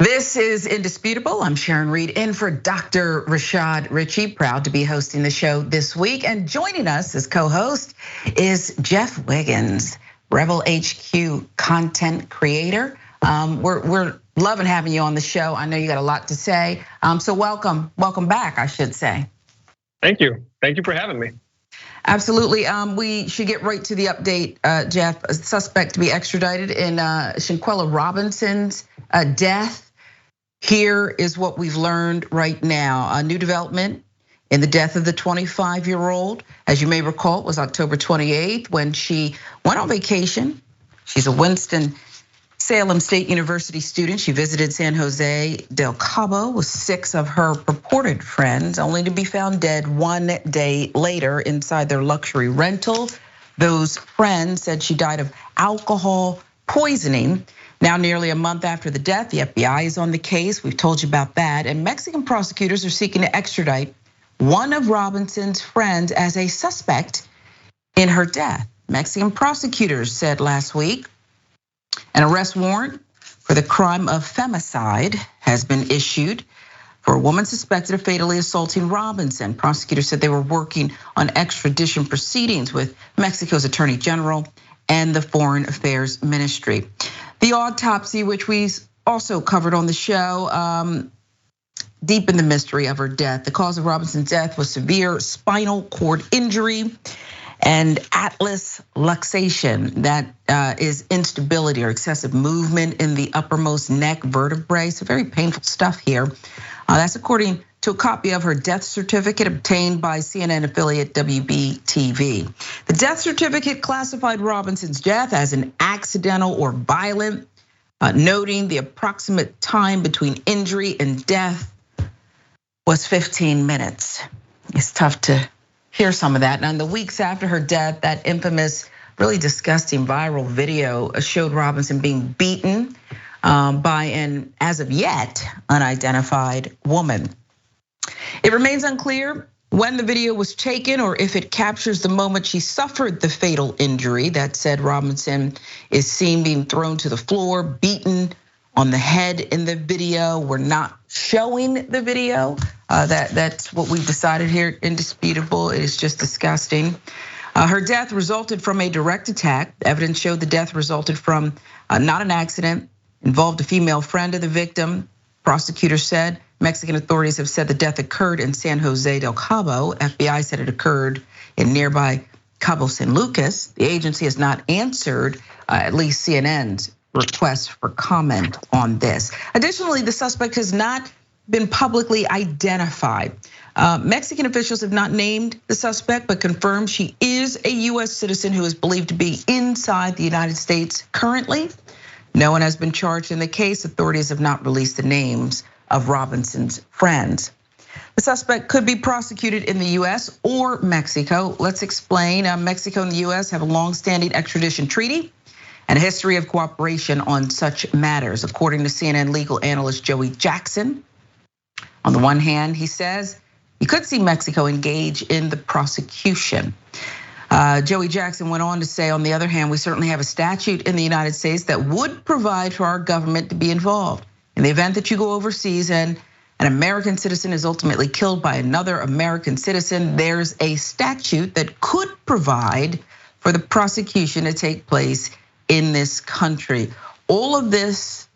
This is Indisputable. I'm Sharon Reed in for Dr. Rashad Richey. Proud to be hosting the show this week. And joining us as co-host is Jeff Wiggins, Rebel HQ content creator. We're loving having you on the show. I know you got a lot to say. So welcome back, I should say. Thank you for having me. Absolutely, we should get right to the update, Jeff. A suspect to be extradited in Shanquella Robinson's death. Here is what we've learned right now. A new development in the death of the 25-year-old. As you may recall, it was October 28th when she went on vacation. She's a Winston-Salem State University student. She visited San Jose del Cabo with 6 of her purported friends, only to be found dead 1 day later inside their luxury rental. Those friends said she died of alcohol poisoning. Now, nearly a month after the death, the FBI is on the case. We've told you about that. And Mexican prosecutors are seeking to extradite one of Robinson's friends as a suspect in her death. Mexican prosecutors said last week an arrest warrant for the crime of femicide has been issued for a woman suspected of fatally assaulting Robinson. Prosecutors said they were working on extradition proceedings with Mexico's Attorney General and the Foreign Affairs Ministry. The autopsy, which we also covered on the show, deepened the mystery of her death. The cause of Robinson's death was severe spinal cord injury and atlas luxation. That is instability or excessive movement in the uppermost neck vertebrae. So very painful stuff here. That's according to a copy of her death certificate obtained by CNN affiliate WBTV. The death certificate classified Robinson's death as an accidental or violent, noting the approximate time between injury and death was 15 minutes. It's tough to hear some of that. And in the weeks after her death, that infamous, really disgusting viral video showed Robinson being beaten by an, as of yet, unidentified woman. It remains unclear when the video was taken or if it captures the moment she suffered the fatal injury. That said, Robinson is seen being thrown to the floor, beaten on the head in the video. We're not showing the video. That's what we've decided here. Indisputable. It is just disgusting. Her death resulted from a direct attack. Evidence showed the death resulted from not an accident, involved a female friend of the victim. Prosecutors said. Mexican authorities have said the death occurred in San Jose del Cabo. FBI said it occurred in nearby Cabo San Lucas. The agency has not answered, at least CNN's request for comment on this. Additionally, the suspect has not been publicly identified. Mexican officials have not named the suspect, but confirmed she is a US citizen who is believed to be inside the United States currently. No one has been charged in the case. Authorities have not released the names of Robinson's friends. The suspect could be prosecuted in the US or Mexico. Let's explain. Mexico and the US have a long-standing extradition treaty and a history of cooperation on such matters. According to CNN legal analyst Joey Jackson, on the one hand, he says you could see Mexico engage in the prosecution. Joey Jackson went on to say, on the other hand, we certainly have a statute in the United States that would provide for our government to be involved. In the event that you go overseas and an American citizen is ultimately killed by another American citizen, there's a statute that could provide for the prosecution to take place in this country. All of this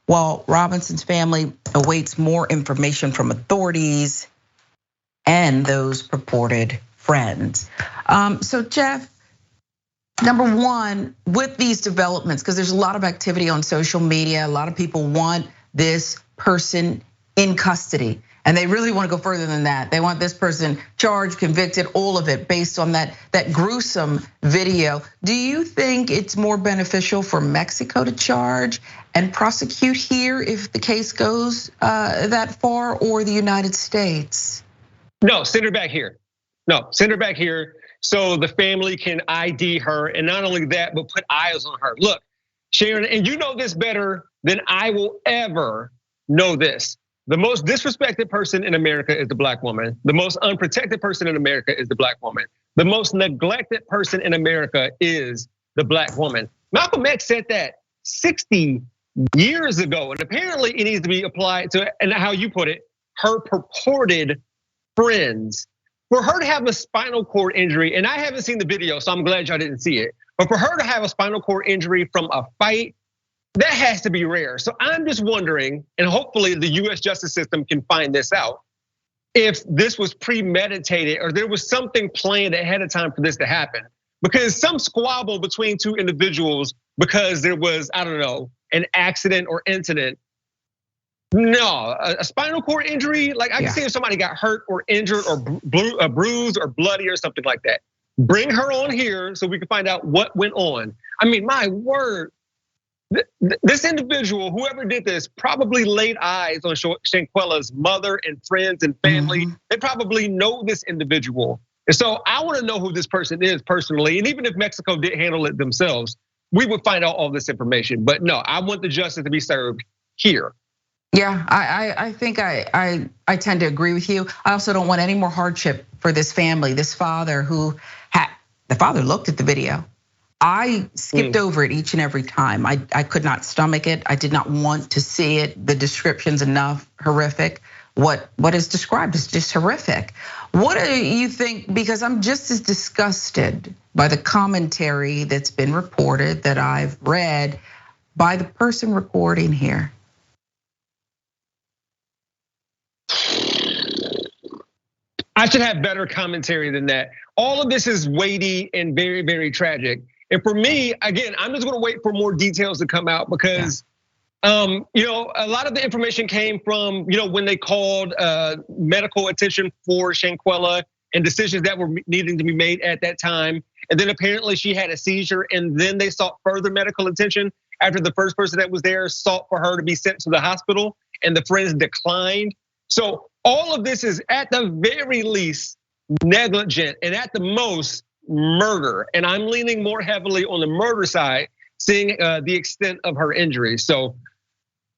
while Robinson's family awaits more information from authorities and those purported friends. So Jeff, number one, with these developments, because there's a lot of activity on social media, a lot of people want this person in custody. And they really want to go further than that. They want this person charged, convicted, all of it based on that gruesome video. Do you think it's more beneficial for Mexico to charge and prosecute here if the case goes that far, or the United States? No, send her back here. No, send her back here so the family can ID her, and not only that, but put eyes on her. Look, Sharon, and you know this better than I will ever know this. The most disrespected person in America is the black woman. The most unprotected person in America is the black woman. The most neglected person in America is the black woman. Malcolm X said that 60 years ago. And apparently it needs to be applied to, and how you put it, her purported friends. For her to have a spinal cord injury, and I haven't seen the video, so I'm glad y'all didn't see it. But for her to have a spinal cord injury from a fight, that has to be rare. So I'm just wondering, and hopefully the US justice system can find this out, if this was premeditated or there was something planned ahead of time for this to happen. Because some squabble between two individuals because there was, I don't know, an accident or incident. No, a spinal cord injury, like I can see if somebody got hurt or injured or bruised or bloody or something like that. Bring her on here so we can find out what went on. I mean, my word, this individual, whoever did this, probably laid eyes on Shanquella's mother and friends and family. They probably know this individual. And so I wanna know who this person is personally. And even if Mexico did handle it themselves, we would find out all this information. But no, I want the justice to be served here. Yeah, I think I tend to agree with you. I also don't want any more hardship for this family, this father who the father looked at the video. I skipped over it each and every time. I could not stomach it. I did not want to see it. The description's enough horrific. What is described is just horrific. What do you think? Because I'm just as disgusted by the commentary that's been reported, that I've read, by the person reporting here. I should have better commentary than that. All of this is weighty and very, very tragic. And for me, again, I'm just gonna wait for more details to come out because a lot of the information came from when they called medical attention for Shanquella and decisions that were needing to be made at that time. And then apparently she had a seizure, and then they sought further medical attention after the first person that was there sought for her to be sent to the hospital, and the friends declined. So all of this is at the very least negligent, and at the most murder. And I'm leaning more heavily on the murder side, seeing the extent of her injury. So,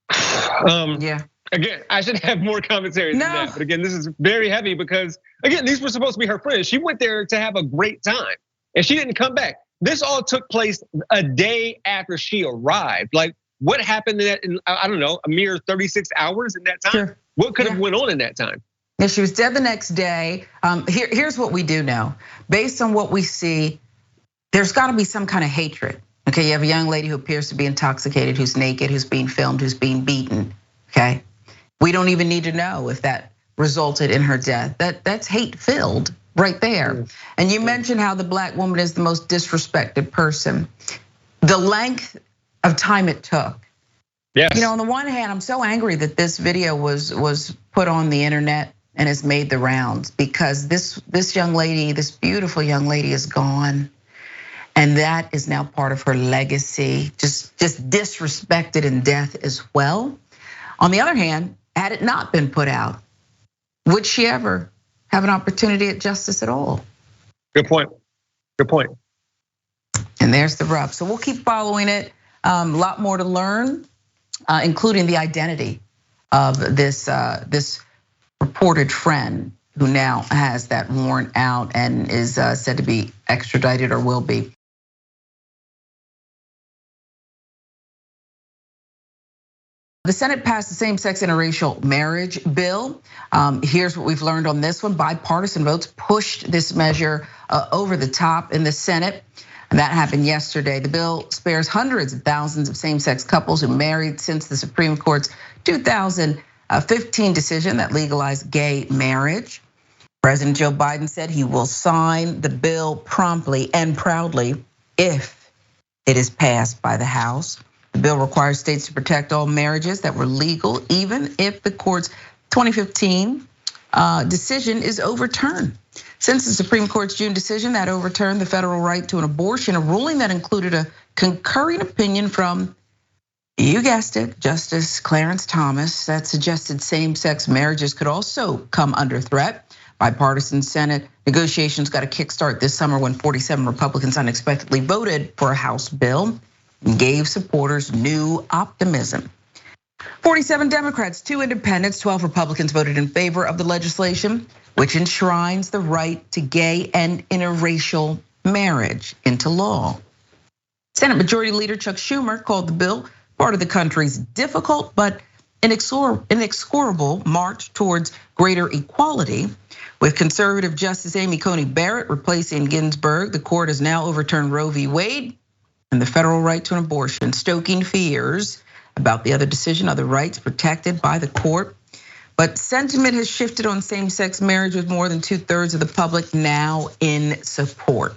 again, I should have more commentary than that. But again, this is very heavy because again, these were supposed to be her friends. She went there to have a great time, and she didn't come back. This all took place a day after she arrived. Like, what happened in I don't know, a mere 36 hours in that time? Sure. What could have went on in that time? Yeah, she was dead the next day. Here's what we do know. Based on what we see, there's gotta be some kind of hatred. Okay, you have a young lady who appears to be intoxicated, who's naked, who's being filmed, who's being beaten, okay? We don't even need to know if that resulted in her death. That's hate-filled right there. And you mentioned how the black woman is the most disrespected person. The length of time it took. Yes. On the one hand, I'm so angry that this video was put on the internet and has made the rounds, because this young lady, this beautiful young lady, is gone. And that is now part of her legacy, just disrespected in death as well. On the other hand, had it not been put out, would she ever have an opportunity at justice at all? Good point, good point. And there's the rub. So we'll keep following it. A lot more to learn, including the identity of this reported friend who now has that warrant out and is said to be extradited or will be. The Senate passed the same-sex interracial marriage bill. Here's what we've learned on this one. Bipartisan votes pushed this measure over the top in the Senate. And that happened yesterday. The bill spares hundreds of thousands of same-sex couples who married since the Supreme Court's 2015 decision that legalized gay marriage. President Joe Biden said he will sign the bill promptly and proudly if it is passed by the House. The bill requires states to protect all marriages that were legal, even if the court's 2015 decision is overturned. Since the Supreme Court's June decision that overturned the federal right to an abortion, a ruling that included a concurring opinion from, you guessed it, Justice Clarence Thomas, that suggested same-sex marriages could also come under threat. Bipartisan Senate negotiations got a kickstart this summer when 47 Republicans unexpectedly voted for a House bill and gave supporters new optimism. 47 Democrats, 2 independents, 12 Republicans voted in favor of the legislation, which enshrines the right to gay and interracial marriage into law. Senate Majority Leader Chuck Schumer called the bill part of the country's difficult but inexorable march towards greater equality. With conservative Justice Amy Coney Barrett replacing Ginsburg, the court has now overturned Roe v. Wade and the federal right to an abortion, stoking fears about the other decision, other rights protected by the court. But sentiment has shifted on same-sex marriage, with more than 2/3 of the public now in support.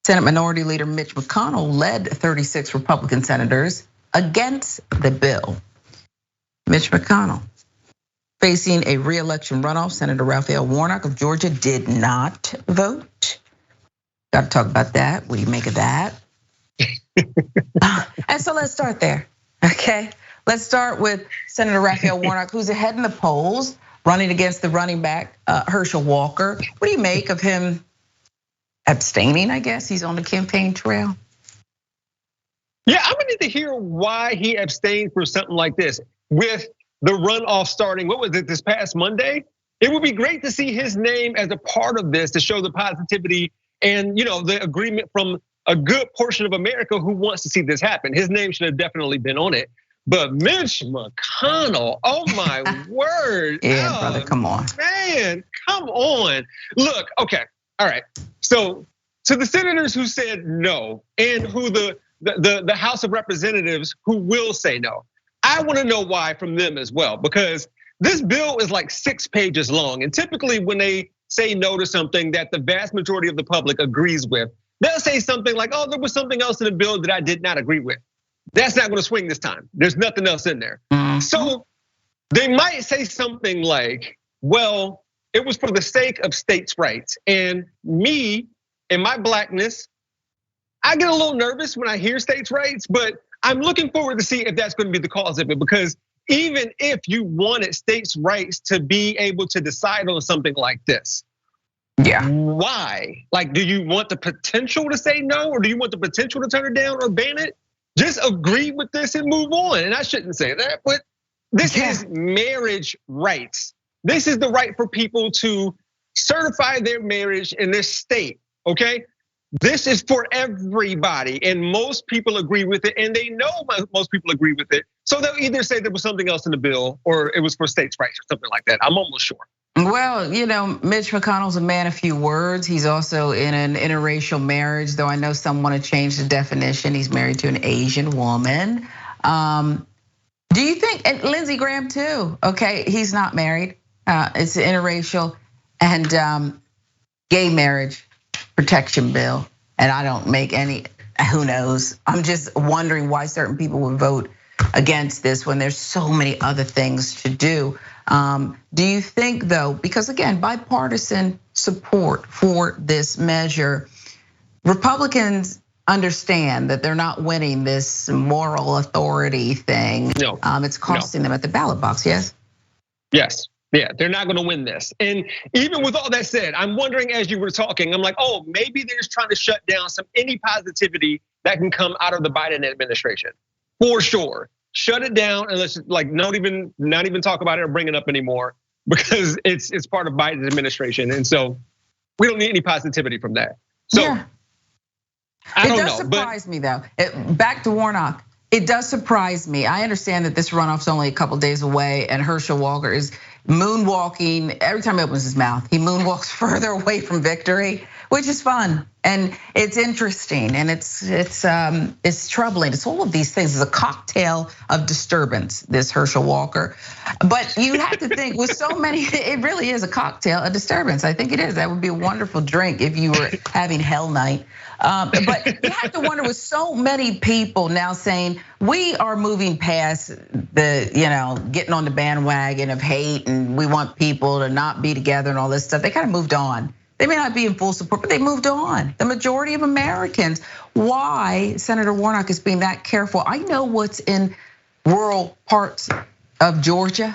Senate Minority Leader Mitch McConnell led 36 Republican senators against the bill. Mitch McConnell, facing a re-election runoff, Senator Raphael Warnock of Georgia did not vote. Got to talk about that. What do you make of that? And so let's start there, okay? Let's start with Senator Raphael Warnock, who's ahead in the polls, running against the running back, Herschel Walker. What do you make of him abstaining, I guess? He's on the campaign trail. Yeah, I'm gonna need to hear why he abstained for something like this. With the runoff starting, what was it, this past Monday? It would be great to see his name as a part of this to show the positivity and the agreement from a good portion of America who wants to see this happen. His name should have definitely been on it. But Mitch McConnell, oh my word. Yeah, brother, come on. Man, come on. Look, okay, all right. So to the senators who said no and who the House of Representatives who will say no, I wanna know why from them as well, because this bill is like 6 pages long. And typically when they say no to something that the vast majority of the public agrees with, they'll say something like, oh, there was something else in the bill that I did not agree with. That's not gonna swing this time. There's nothing else in there. So they might say something like, well, it was for the sake of states' rights. And me and my blackness, I get a little nervous when I hear states' rights, but I'm looking forward to see if that's gonna be the cause of it, because even if you wanted states' rights to be able to decide on something like this, yeah, why? Like, do you want the potential to say no, or do you want the potential to turn it down or ban it? Just agree with this and move on. And I shouldn't say that, but this is marriage rights. This is the right for people to certify their marriage in this state, okay? This is for everybody, and most people agree with it, and they know most people agree with it. So they'll either say there was something else in the bill or it was for states' rights or something like that. I'm almost sure. Well, Mitch McConnell's a man of few words. He's also in an interracial marriage, though I know some want to change the definition. He's married to an Asian woman. Do you think, and Lindsey Graham too, okay, he's not married. It's an interracial and gay marriage protection bill. And I don't make any, who knows? I'm just wondering why certain people would vote against this when there's so many other things to do. Do you think though, because again, bipartisan support for this measure, Republicans understand that they're not winning this moral authority thing. No, it's costing them at the ballot box, yes? Yes, yeah, they're not gonna win this. And even with all that said, I'm wondering as you were talking, I'm like, oh, maybe they're just trying to shut down any positivity that can come out of the Biden administration, for sure. Shut it down and let's just like not even talk about it or bring it up anymore, because it's part of Biden's administration, and so we don't need any positivity from that. So yeah. I don't know. It does surprise me though. Back to Warnock. It does surprise me. I understand that this runoff's only a couple days away, and Herschel Walker is moonwalking every time he opens his mouth. He moonwalks further away from victory, which is fun and it's interesting and it's troubling. It's all of these things. It's a cocktail of disturbance, this Herschel Walker. But you have to think with so many, it really is a cocktail of disturbance. I think it is. That would be a wonderful drink if you were having hell night. But you have to wonder with so many people now saying we are moving past the, getting on the bandwagon of hate and we want people to not be together and all this stuff. They kind of moved on. They may not be in full support, but they moved on. The majority of Americans. Why Senator Warnock is being that careful? I know what's in rural parts of Georgia,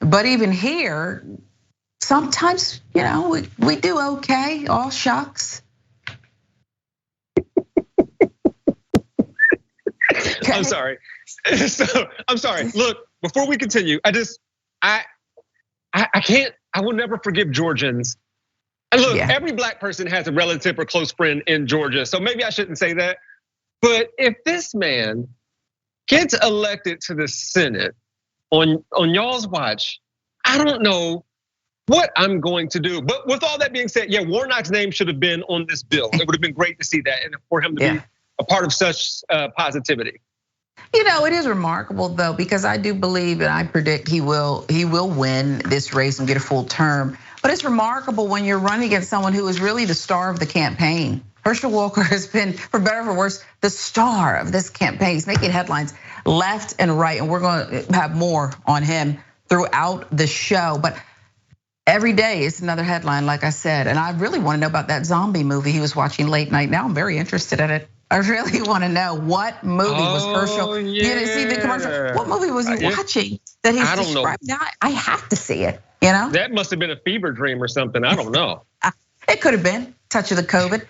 but even here, sometimes, we do okay, all shucks. Okay. I'm sorry. I'm sorry. Look, before we continue, I will never forgive Georgians. And look, every black person has a relative or close friend in Georgia, so maybe I shouldn't say that. But if this man gets elected to the Senate on y'all's watch, I don't know what I'm going to do. But with all that being said, yeah, Warnock's name should have been on this bill. It would have been great to see that and for him to be a part of such positivity. You know, it is remarkable though, because I do believe and I predict he will win this race and get a full term. But it's remarkable when you're running against someone who is really the star of the campaign. Herschel Walker has been, for better or for worse, the star of this campaign. He's making headlines left and right, and we're going to have more on him throughout the show. But every day is another headline, like I said. And I really want to know about that zombie movie he was watching late night. Now I'm very interested in it. I really want to know what movie was Herschel. Yeah. You didn't see the commercial. What movie was he watching that he's described? Now I have to see it. You know, that must have been a fever dream or something. I don't know. It could have been touch of the COVID.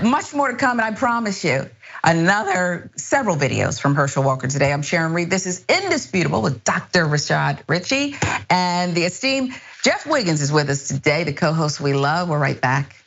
Much more to come, and I promise you, several videos from Herschel Walker today. I'm Sharon Reed. This is Indisputable with Dr. Richey, and the esteemed Jeff Wiggins is with us today, the co-host we love. We're right back.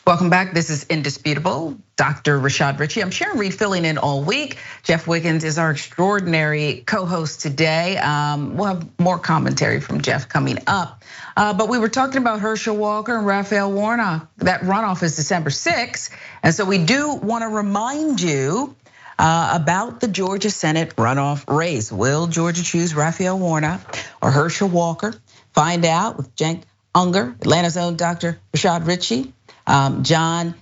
Welcome back. This is Indisputable. Dr. Richey. I'm Sharon Reed filling in all week. Jeff Wiggins is our extraordinary co-host today. We'll have more commentary from Jeff coming up. But we were talking about Herschel Walker and Raphael Warnock. That runoff is December 6th. And so we do want to remind you about the Georgia Senate runoff race. Will Georgia choose Raphael Warnock or Herschel Walker? Find out with Cenk Unger, Atlanta's own Dr. Richey. John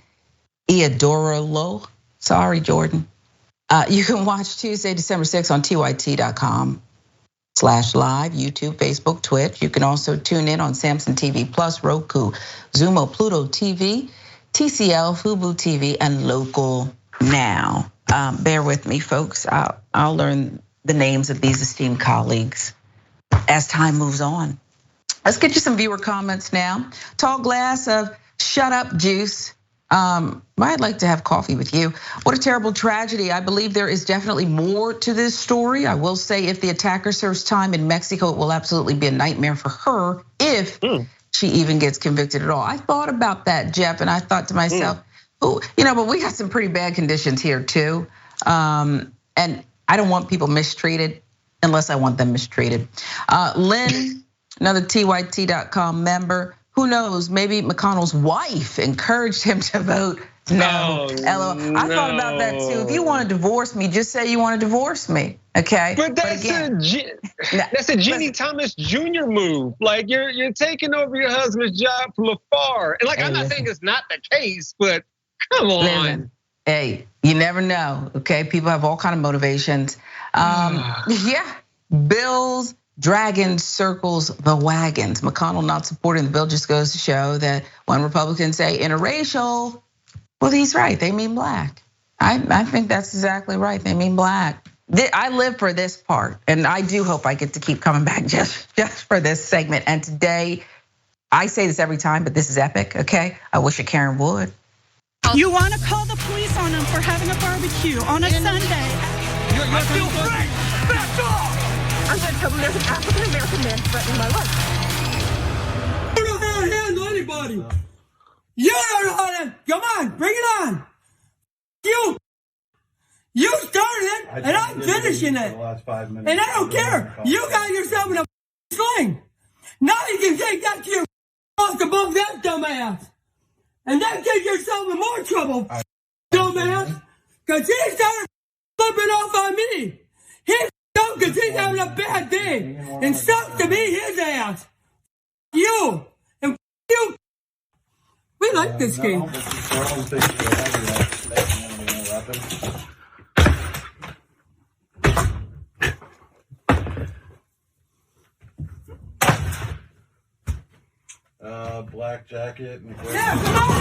Iadorolo, sorry, Jordan. You can watch Tuesday, December 6th on tyt.com/live, YouTube, Facebook, Twitch. You can also tune in on Samsung TV Plus, Roku, Zumo, Pluto TV, TCL, Fubo TV, and Local Now. Bear with me, folks. I'll learn the names of these esteemed colleagues as time moves on. Let's get you some viewer comments now. Tall glass of shut up, juice. I'd like to have coffee with you. What a terrible tragedy. I believe there is definitely more to this story. I will say if the attacker serves time in Mexico, it will absolutely be a nightmare for her if she even gets convicted at all. I thought about that, Jeff, and I thought to myself, but we got some pretty bad conditions here too. And I don't want people mistreated unless I want them mistreated. Lynn, another tyt.com member. Who knows, maybe McConnell's wife encouraged him to vote no. LOL. I thought about that too. If you want to divorce me, just say you want to divorce me, okay? But that's a Ginny Thomas Jr. move. Like you're taking over your husband's job from afar. And I'm not saying it's not the case, but come on. Listen, hey, you never know, okay? People have all kind of motivations. Bills. Dragon circles the wagons. McConnell not supporting the bill just goes to show that when Republicans say interracial, well, he's right, they mean black. I think that's exactly right, they mean black. I live for this part, and I do hope I get to keep coming back just for this segment. And today, I say this every time, but this is epic, okay? I wish a Karen would. You wanna call the police on them for having a barbecue on a Sunday. I feel free, back off! I'm gonna tell them there's an African-American man threatening my life. You don't know how to handle anybody. You don't know how to, come on, bring it on. You started it, and I'm finishing it. And I don't care. You got yourself in a sling. Now you can take that to your off above that dumbass. And then get yourself in more trouble, dumbass. Cause he started flipping off on me. Because he's having a bad day and sucks to be his ass. You and you. We like this game. Black jacket and gray. Yeah, come on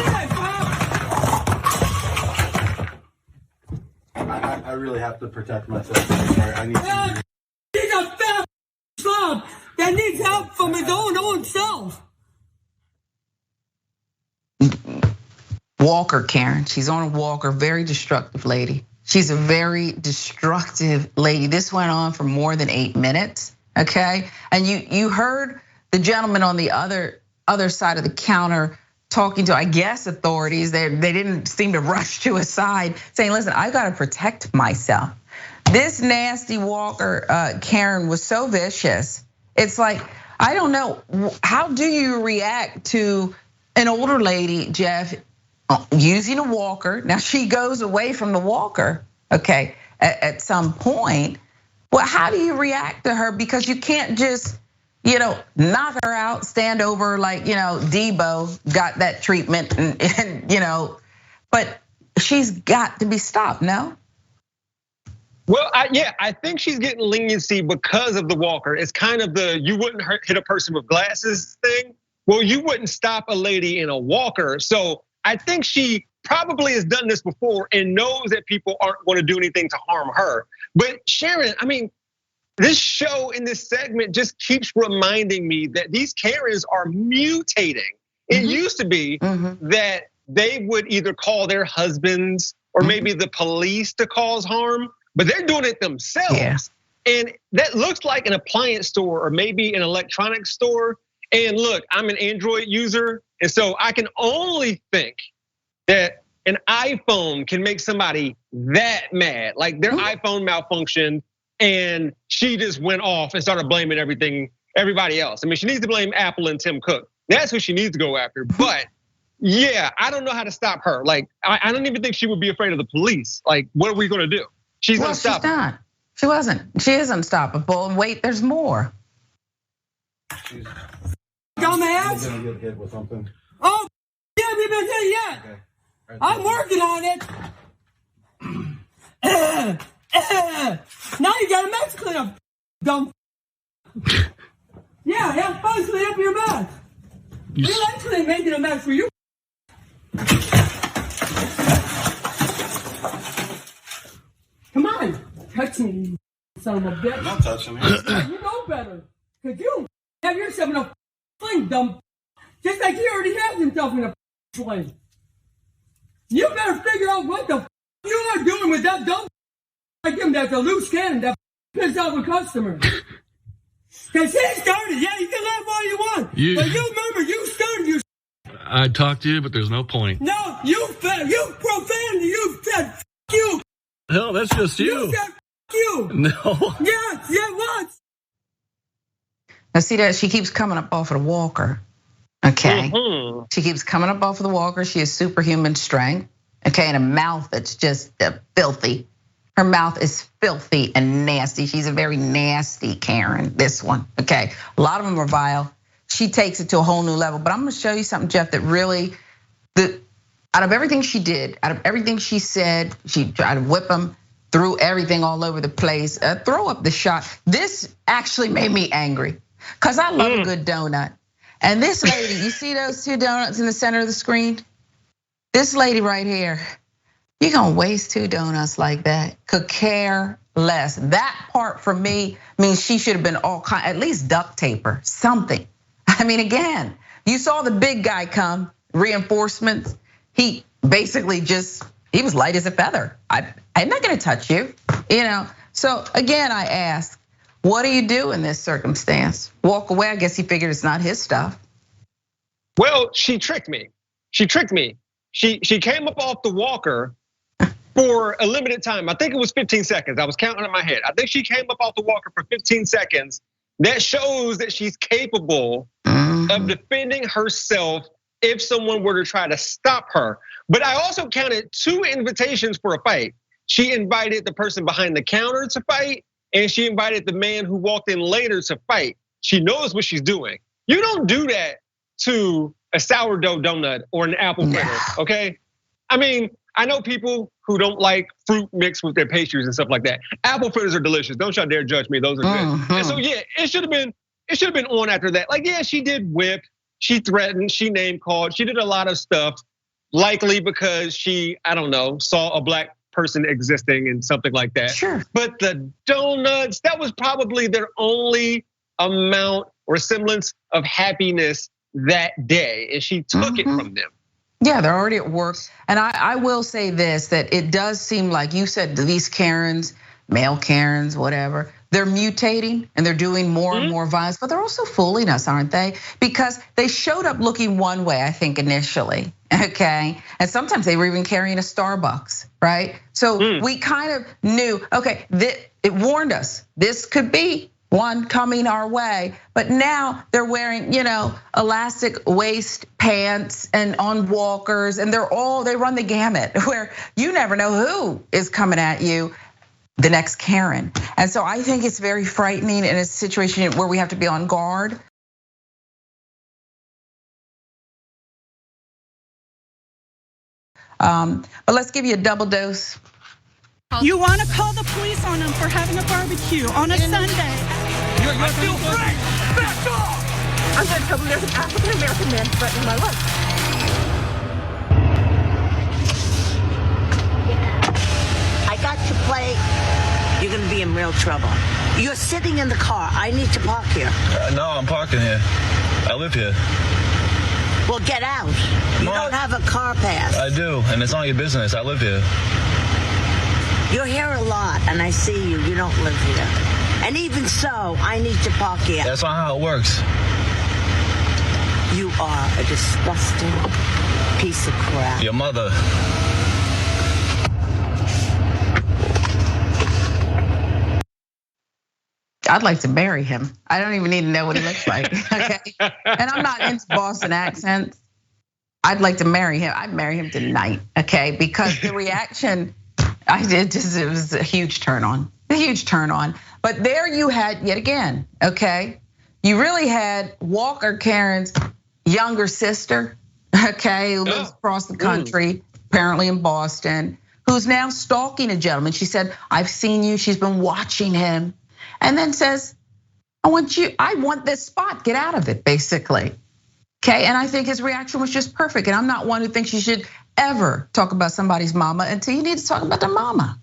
in, I really have to protect myself. I need to. He's a fat slob that needs help from his own self. Walker, Karen, she's on a walker, very destructive lady. She's a very destructive lady. This went on for more than 8 minutes, okay? And you heard the gentleman on the other side of the counter talking to, I guess, authorities. They didn't seem to rush to his side, saying, listen, I gotta protect myself. This nasty walker, Karen, was so vicious. It's like, I don't know, how do you react to an older lady, Jeff, using a walker? Now she goes away from the walker, okay, at some point. Well, how do you react to her? Because you can't just, knock her out, stand over like, Debo got that treatment and but she's got to be stopped, no? Well, I think she's getting leniency because of the walker. It's kind of the you wouldn't hit a person with glasses thing. Well, you wouldn't stop a lady in a walker. So I think she probably has done this before and knows that people aren't going to do anything to harm her. But Sharon, I mean, this show in this segment just keeps reminding me that these Karens are mutating. It used to be that they would either call their husbands or maybe the police to cause harm, but they're doing it themselves. Yeah. And that looks like an appliance store or maybe an electronics store. And look, I'm an Android user, and so I can only think that an iPhone can make somebody that mad, like their iPhone malfunctioned and she just went off and started blaming everybody else. I mean, she needs to blame Apple and Tim Cook. That's who she needs to go after. But yeah, I don't know how to stop her. Like, I don't even think she would be afraid of the police. Like, what are we gonna do? She's unstoppable. She's not. She wasn't. She is unstoppable. And wait, there's more. Dumbass. Gonna get hit with something. Oh, you haven't been hit yet. Okay. Right, I'm working on it. Now you got a mess clean up, dumb. Yeah, have fun clean up your mess. You actually making a mess for you. Come on, touch me, son of a bitch. I'm not touching you. You know better, cause you have yourself in a sling, dumb. Just like he already has himself in a sling. You better figure out what the you are doing with that dumb like him that's a loose cannon that pissed off a customer. Cause he started, yeah, you can laugh all you want. But you remember, you started your I talked to you, but there's no point. No, you profaned, you said f you. No, that's just you. You said f you. No. Yeah, it was. Now see that she keeps coming up off of the walker, okay? She keeps coming up off of the walker. She has superhuman strength, okay? And a mouth that's just filthy. Her mouth is filthy and nasty. She's a very nasty Karen, this one, okay? A lot of them are vile. She takes it to a whole new level. But I'm gonna show you something, Jeff, that really, out of everything she did, out of everything she said, she tried to whip him, threw everything all over the place, throw up the shot. This actually made me angry, cause I love a good donut. And this lady, you see those two donuts in the center of the screen? This lady right here, you're gonna waste 2 donuts like that, could care less. That part for me means she should have been at least duct tape her, something. I mean, again, you saw the big guy come, reinforcements. He basically he was light as a feather. I'm not gonna touch you, So again, I ask, what do you do in this circumstance? Walk away, I guess he figured it's not his stuff. Well, she tricked me. She came up off the walker for a limited time. I think it was 15 seconds. I was counting in my head. I think she came up off the walker for 15 seconds. That shows that she's capable of defending herself if someone were to try to stop her. But I also counted 2 invitations for a fight. She invited the person behind the counter to fight, and she invited the man who walked in later to fight. She knows what she's doing. You don't do that to a sourdough donut or an apple fritter, okay? I mean, I know people who don't like fruit mixed with their pastries and stuff like that. Apple fritters are delicious. Don't y'all dare judge me. Those are good. And so yeah, it should have been on after that. Like, yeah, she did whip, she threatened, she name called, she did a lot of stuff, likely because she, I don't know, saw a black person existing and something like that. Sure. But the donuts, that was probably their only amount or semblance of happiness that day, and she took it from them. Yeah, they're already at work. And I will say this, that it does seem like you said these Karens, male Karens, whatever, they're mutating and they're doing more and more violence, but they're also fooling us, aren't they? Because they showed up looking one way, I think, initially, okay? And sometimes they were even carrying a Starbucks, right? So we kind of knew, okay, it warned us, this could be one coming our way, but now they're wearing, elastic waist pants and on walkers, and they run the gamut where you never know who is coming at you, the next Karen. And so I think it's very frightening in a situation where we have to be on guard. But let's give you a double dose. You want to call the police on them for having a barbecue on a Sunday. I feel free! Back off! I'm gonna tell them there's an African-American man threatening my life. I got you play. You're gonna be in real trouble. You're sitting in the car. I need to park here. No, I'm parking here. I live here. Well, get out. You don't have a car pass. I do, and it's not your business. I live here. You're here a lot, and I see you. You don't live here. And even so, I need to park here. That's not how it works. You are a disgusting piece of crap. Your mother. I'd like to marry him. I don't even need to know what he looks like, okay? And I'm not into Boston accents. I'd like to marry him. I'd marry him tonight, okay? Because the reaction, it was a huge turn on, But there you had, yet again, okay? You really had Walker Karen's younger sister, okay, who lives across the country, apparently in Boston, who's now stalking a gentleman. She said, I've seen you, she's been watching him. And then says, I want this spot, get out of it, basically. Okay, and I think his reaction was just perfect. And I'm not one who thinks you should ever talk about somebody's mama until you need to talk about their mama.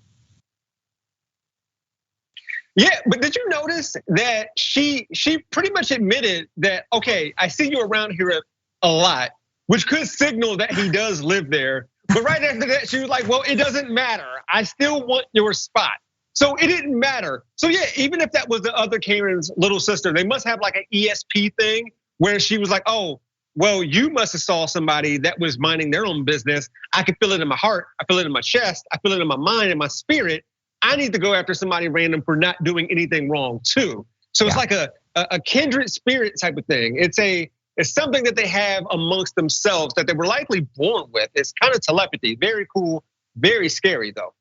Yeah, but did you notice that she pretty much admitted that, okay, I see you around here a lot, which could signal that he does live there. But right after that, she was like, well, it doesn't matter. I still want your spot. So it didn't matter. So yeah, even if that was the other Karen's little sister, they must have like an ESP thing where she was like, oh, well, you must have saw somebody that was minding their own business. I can feel it in my heart. I feel it in my chest. I feel it in my mind and my spirit. I need to go after somebody random for not doing anything wrong too. So it's like a kindred spirit type of thing. It's something that they have amongst themselves that they were likely born with. It's kind of telepathy. Very cool, very scary though.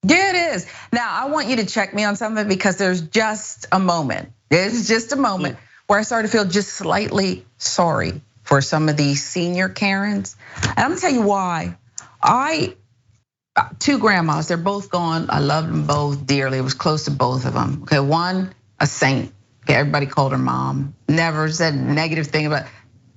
Yeah, it is. Now, I want you to check me on something because there's just a moment. There's just a moment where I started to feel just slightly sorry for some of these senior Karens. And I'm gonna tell you why. Two grandmas, they're both gone. I loved them both dearly. It was close to both of them. Okay, one, a saint. Okay, everybody called her mom. Never said a negative thing about.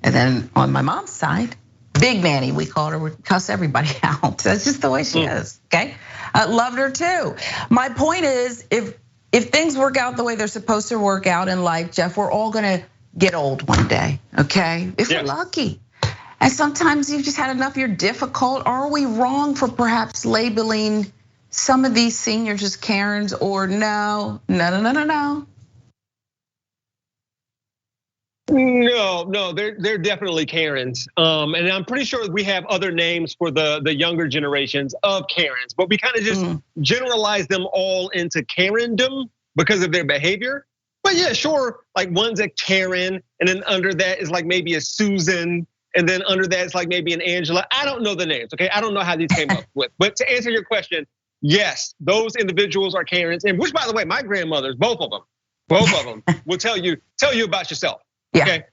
And then on my mom's side, Big Nanny, we called her, would cuss everybody out. That's just the way she is, okay? Loved her too. My point is, if things work out the way they're supposed to work out in life, Jeff, we're all gonna get old one day, okay? If we're lucky. And sometimes you've just had enough, you're difficult. Are we wrong for perhaps labeling some of these seniors as Karens or no? No, they're definitely Karens. And I'm pretty sure we have other names for the younger generations of Karens, but we kind of just generalize them all into Karendom because of their behavior. But yeah, sure, like one's a Karen, and then under that is like maybe a Susan, and then under that is like maybe an Angela. I don't know the names, okay? I don't know how these came up with. But to answer your question, yes, those individuals are Karens, and which, by the way, my grandmothers, both of them will tell you about yourself. Okay,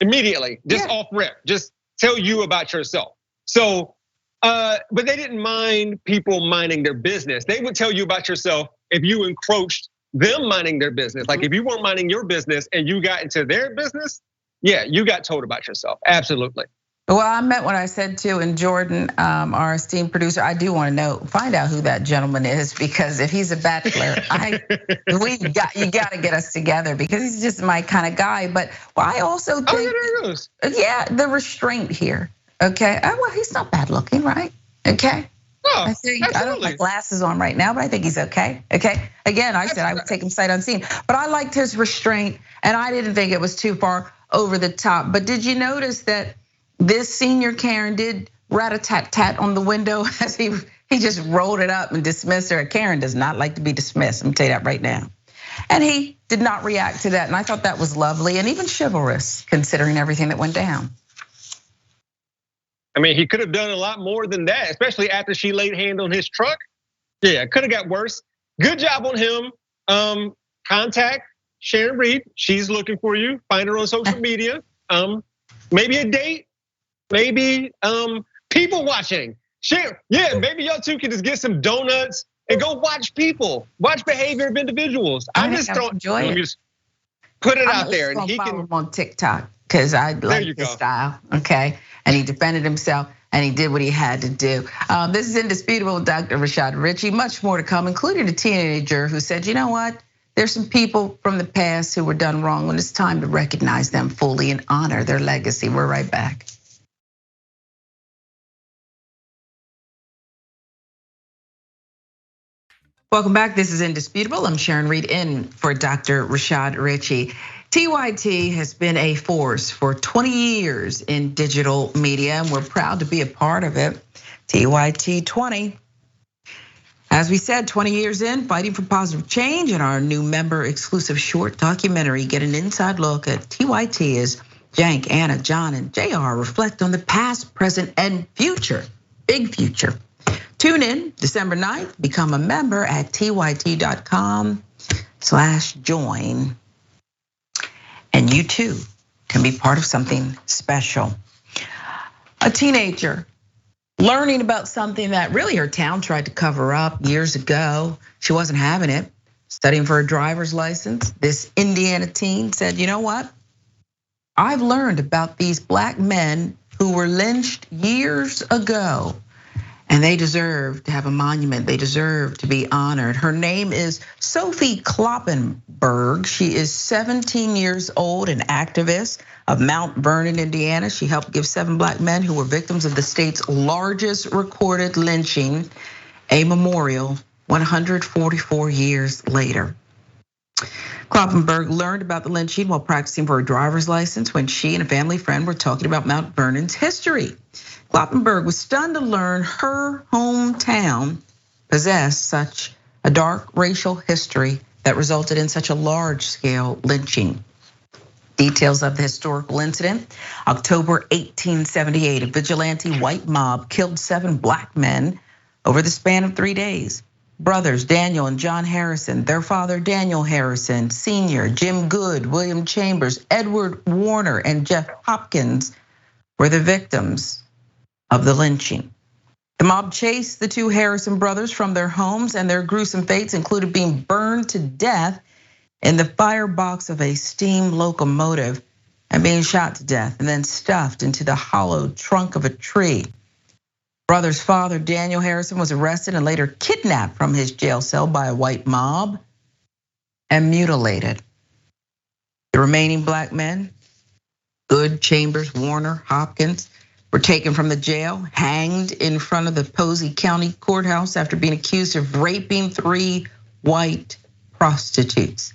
immediately, just off rip, just tell you about yourself. So, but they didn't mind people minding their business. They would tell you about yourself if you encroached them minding their business. Like if you weren't minding your business and you got into their business, yeah, you got told about yourself, absolutely. Well, I meant what I said too, and Jordan, our esteemed producer, I do want to find out who that gentleman is, because if he's a bachelor, you got to get us together because he's just my kind of guy. But I also think, the restraint here. Okay, well, he's not bad looking, right? Okay. Oh, I think I don't have my glasses on right now, but I think he's okay. Okay. Again, I said I would take him sight unseen, but I liked his restraint, and I didn't think it was too far over the top. But did you notice that this senior Karen did rat-a-tat-tat on the window as he just rolled it up and dismissed her? Karen does not like to be dismissed. I'm gonna tell you that right now. And he did not react to that, and I thought that was lovely and even chivalrous, considering everything that went down. I mean, he could have done a lot more than that, especially after she laid hand on his truck. Yeah, could have got worse. Good job on him. Contact Sharon Reed. She's looking for you. Find her on social media. Maybe a date. Maybe people watching. Yeah, maybe y'all two can just get some donuts and go watch people. Watch behavior of individuals. I'm just throwing. Let me just put it out there, and he can follow him on TikTok because I like his style. Okay. And he defended himself and he did what he had to do. This is Indisputable with Dr. Rashad Richey. Much more to come, including a teenager who said, you know what? There's some people from the past who were done wrong when it's time to recognize them fully and honor their legacy. We're right back. Welcome back. This is Indisputable. I'm Sharon Reed in for Dr. Rashad Richey. TYT has been a force for 20 years in digital media, and we're proud to be a part of it. TYT 20. As we said, 20 years in, fighting for positive change, and our new member exclusive short documentary, get an inside look at TYT as Jank, Anna, John, and JR reflect on the past, present, and future, big future. Tune in December 9th, become a member at tyt.com/join. And you too can be part of something special. A teenager learning about something that really her town tried to cover up years ago. She wasn't having it, studying for a driver's license. This Indiana teen said, you know what? I've learned about these black men who were lynched years ago, and they deserve to have a monument. They deserve to be honored. Her name is Sophie Kloppenberg. She is 17 years old, an activist of Mount Vernon, Indiana. She helped give 7 black men who were victims of the state's largest recorded lynching a memorial 144 years later. Kloppenberg learned about the lynching while practicing for a driver's license when she and a family friend were talking about Mount Vernon's history. Kloppenberg was stunned to learn her hometown possessed such a dark racial history that resulted in such a large-scale lynching. Details of the historical incident: October 1878, a vigilante white mob killed 7 black men over the span of 3 days. Brothers Daniel and John Harrison, their father Daniel Harrison Sr., Jim Good, William Chambers, Edward Warner, and Jeff Hopkins were the victims of the lynching. The mob chased the 2 Harrison brothers from their homes, and their gruesome fates included being burned to death in the firebox of a steam locomotive and being shot to death and then stuffed into the hollowed trunk of a tree. Brother's father, Daniel Harrison, was arrested and later kidnapped from his jail cell by a white mob and mutilated. The remaining black men, Good, Chambers, Warner, Hopkins, were taken from the jail, hanged in front of the Posey County Courthouse after being accused of raping 3 white prostitutes.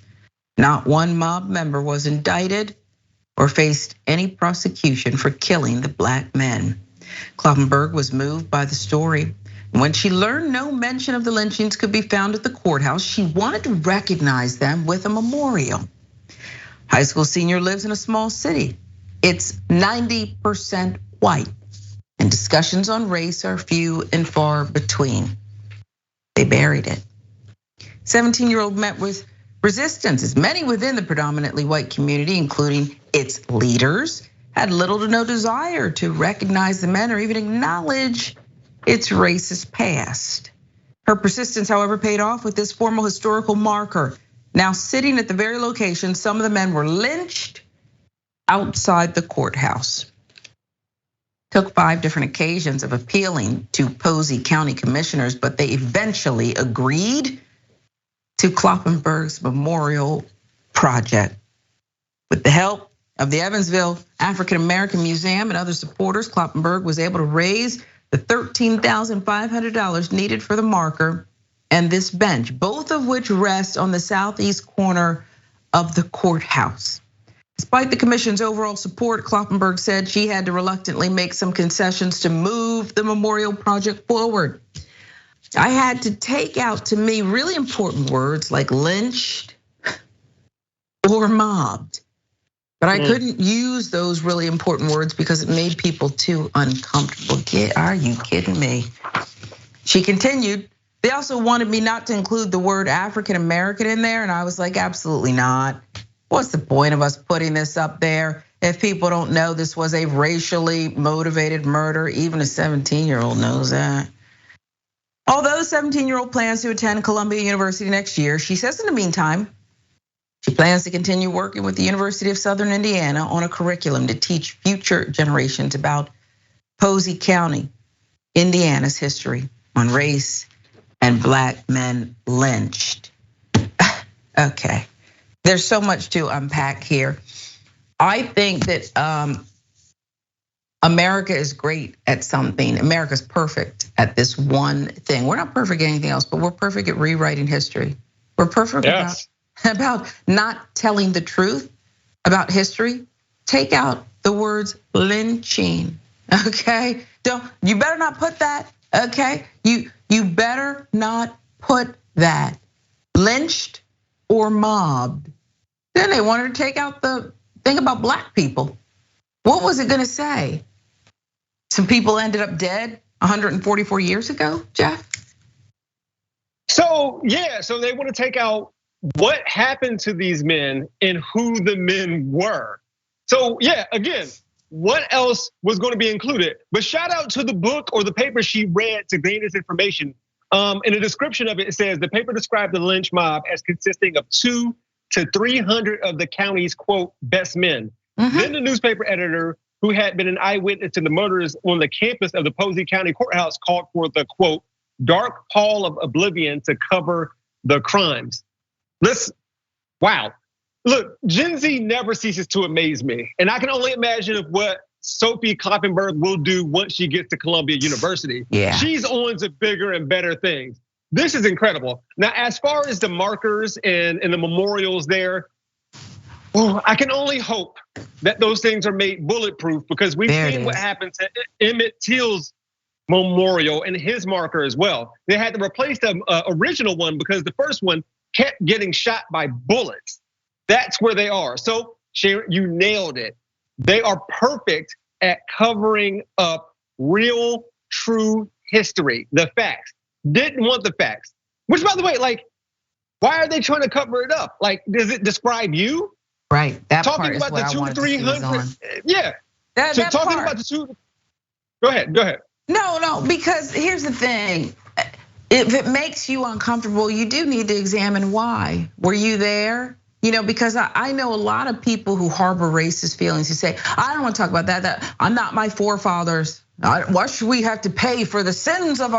Not one mob member was indicted or faced any prosecution for killing the black men. Kloppenberg was moved by the story. When she learned no mention of the lynchings could be found at the courthouse, she wanted to recognize them with a memorial. High school senior lives in a small city. It's 90% white, and discussions on race are few and far between. They buried it. 17-year-old met with resistance, as many within the predominantly white community, including its leaders, had little to no desire to recognize the men or even acknowledge its racist past. Her persistence, however, paid off with this formal historical marker. Now sitting at the very location some of the men were lynched outside the courthouse. Took 5 different occasions of appealing to Posey County commissioners, but they eventually agreed to Kloppenberg's memorial project. With the help of the Evansville African American Museum and other supporters, Kloppenberg was able to raise the $13,500 needed for the marker, and this bench, both of which rest on the southeast corner of the courthouse. Despite the commission's overall support, Kloppenberg said she had to reluctantly make some concessions to move the memorial project forward. I had to take out, to me, really important words like lynched or mobbed. But I couldn't use those really important words because it made people too uncomfortable. Are you kidding me? She continued, they also wanted me not to include the word African American in there, and I was like, absolutely not. What's the point of us putting this up there if people don't know this was a racially motivated murder? Even a 17-year-old knows that. Although the 17-year-old plans to attend Columbia University next year, she says in the meantime, she plans to continue working with the University of Southern Indiana on a curriculum to teach future generations about Posey County, Indiana's history on race and Black men lynched. Okay. There's so much to unpack here. I think that America is great at something. America's perfect at this one thing. We're not perfect at anything else, but we're perfect at rewriting history. We're perfect about not telling the truth about history. Take out the words lynching, okay? You better not put that, okay? You better not put that. Lynched or mobbed. Then they wanted to take out the thing about Black people. What was it gonna say? Some people ended up dead 144 years ago, Jeff? So yeah, so they want to take out what happened to these men and who the men were. So yeah, again, what else was going to be included? But shout out to the book or the paper she read to gain this information. In the description of it, it says the paper described the lynch mob as consisting of 200 to 300 of the county's quote best men. Then the newspaper editor, who had been an eyewitness to the murders on the campus of the Posey County Courthouse, called for the quote dark pall of oblivion to cover the crimes. Wow. Look, Gen Z never ceases to amaze me. And I can only imagine of what Sophie Kloppenberg will do once she gets to Columbia University. Yeah. She's on to bigger and better things. This is incredible. Now, as far as the markers and the memorials there, I can only hope that those things are made bulletproof because we've seen what happened to Emmett Till's memorial and his marker as well. They had to replace the original one because the first one kept getting shot by bullets. That's where they are. So Sharon, you nailed it. They are perfect at covering up real, true history, the facts. Didn't want the facts. Which, by the way, like, why are they trying to cover it up? Like, does it describe you? Right, that talking part about is what the I wanted 200-300. to see was on. Yeah. So that talking part. about the two. Go ahead. No, because here's the thing. If it makes you uncomfortable, you do need to examine why. Were you there? Because I know a lot of people who harbor racist feelings who say, I don't want to talk about that I'm not my forefathers. Why should we have to pay for the sins of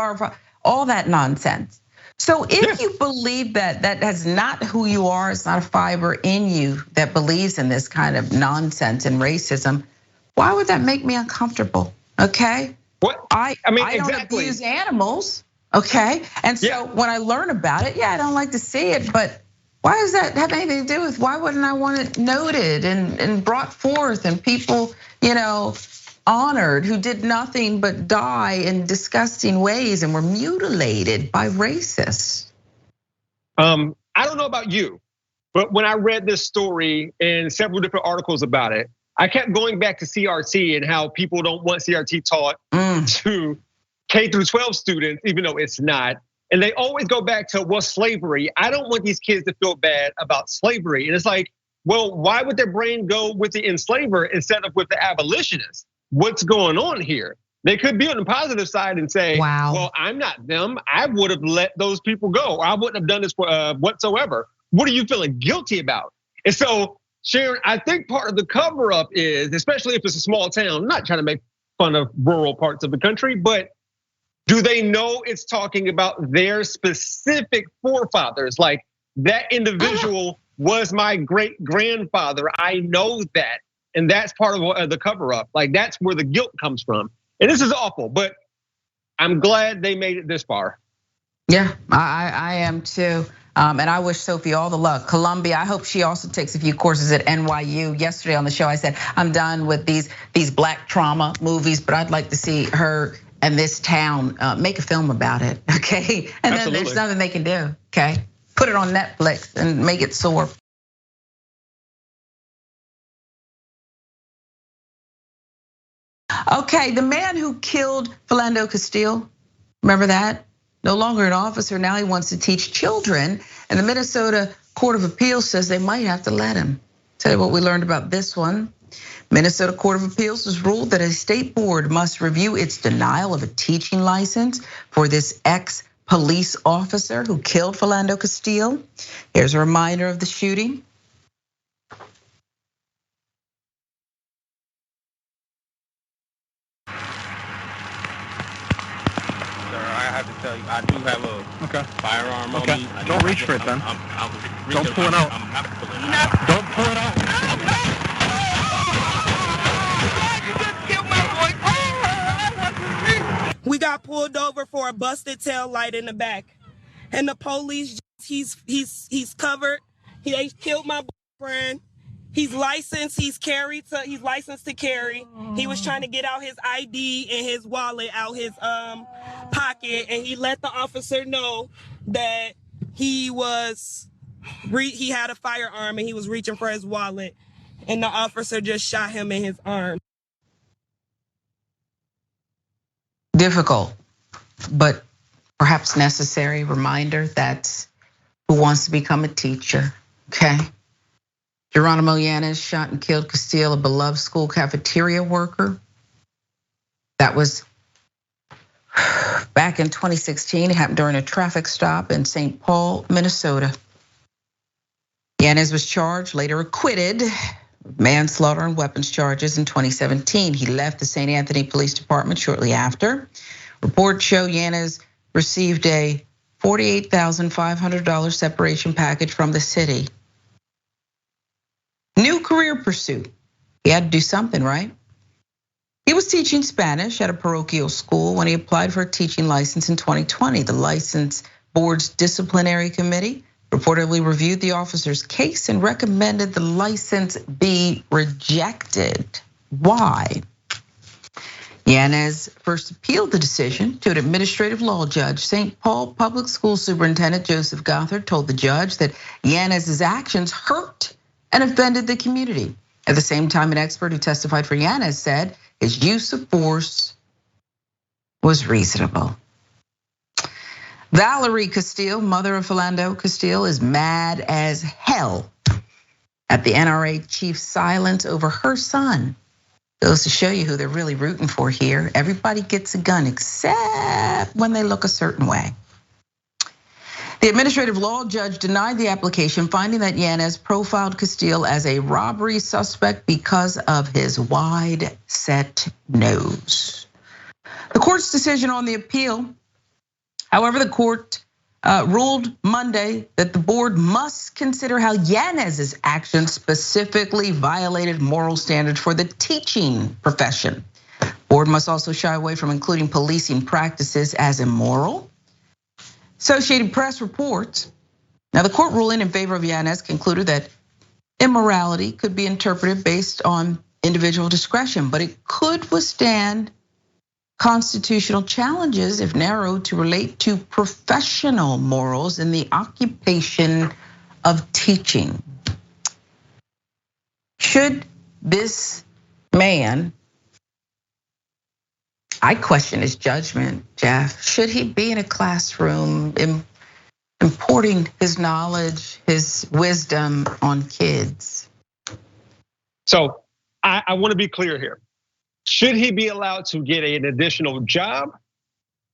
all that nonsense? So if you believe that is not who you are, it's not a fiber in you that believes in this kind of nonsense and racism, why would that make me uncomfortable? Okay? What? I mean, don't exactly. abuse animals, okay? And so when I learn about it, I don't like to see it, but why does that have anything to do with, why wouldn't I want it noted and brought forth and people, honored who did nothing but die in disgusting ways and were mutilated by racists? I don't know about you, but when I read this story and several different articles about it, I kept going back to CRT and how people don't want CRT taught to K through 12 students, even though it's not. And they always go back to, well, slavery. I don't want these kids to feel bad about slavery. And it's like, well, why would their brain go with the enslaver instead of with the abolitionist? What's going on here? They could be on the positive side and say, well, I'm not them. I would have let those people go. Or I wouldn't have done this whatsoever. What are you feeling guilty about? And so, Sharon, I think part of the cover up is, especially if it's a small town, I'm not trying to make fun of rural parts of the country, but do they know it's talking about their specific forefathers? Like that individual was my great grandfather. I know that. And that's part of the cover up. Like that's where the guilt comes from. And this is awful, but I'm glad they made it this far. Yeah, I am too. And I wish Sophie all the luck. Columbia, I hope she also takes a few courses at NYU. Yesterday on the show, I said, I'm done with these black trauma movies, but I'd like to see her and this town make a film about it, okay? And then there's nothing they can do, okay? Put it on Netflix and make it soar. Okay, the man who killed Philando Castile, remember that? No longer an officer, now he wants to teach children. And the Minnesota Court of Appeals says they might have to let him. Tell you what we learned about this one. Minnesota Court of Appeals has ruled that a state board must review its denial of a teaching license for this ex-police officer who killed Philando Castile. Here's a reminder of the shooting. I have to tell you, I do have a firearm on me. Don't reach for it, then. Don't pull it out. Don't pull it out. We got pulled over for a busted tail light in the back, and the police, he's covered. They killed my boyfriend. He's licensed. He's licensed to carry. He was trying to get out his ID and his wallet out his pocket, and he let the officer know that he had a firearm and he was reaching for his wallet, and the officer just shot him in his arm. Difficult, but perhaps necessary reminder that who wants to become a teacher, okay? Geronimo Yanez shot and killed Castile, a beloved school cafeteria worker. That was back in 2016. It happened during a traffic stop in St. Paul, Minnesota. Yanez was charged, later acquitted, manslaughter and weapons charges in 2017. He left the St. Anthony Police Department shortly after. Reports show Yanez received a $48,500 separation package from the city. New career pursuit. He had to do something, right? He was teaching Spanish at a parochial school when he applied for a teaching license in 2020. The license board's disciplinary committee reportedly reviewed the officer's case and recommended the license be rejected. Why? Yanez first appealed the decision to an administrative law judge. St. Paul Public School Superintendent Joseph Gothard told the judge that Yanez's actions hurt and offended the community. At the same time, an expert who testified for Yanez said his use of force was reasonable. Valerie Castile, mother of Philando Castile, is mad as hell at the NRA chief's silence over her son. Goes to show you who they're really rooting for here. Everybody gets a gun except when they look a certain way. The administrative law judge denied the application, finding that Yanez profiled Castile as a robbery suspect because of his wide-set nose. The court's decision on the appeal, however, the court ruled Monday that the board must consider how Yanez's actions specifically violated moral standards for the teaching profession. Board must also shy away from including policing practices as immoral. Associated Press reports, now the court ruling in favor of Yanez concluded that immorality could be interpreted based on individual discretion, but it could withstand constitutional challenges if narrowed to relate to professional morals in the occupation of teaching. Should this man, I question his judgment, Jeff. Should he be in a classroom importing his knowledge, his wisdom on kids? So I want to be clear here. Should he be allowed to get an additional job?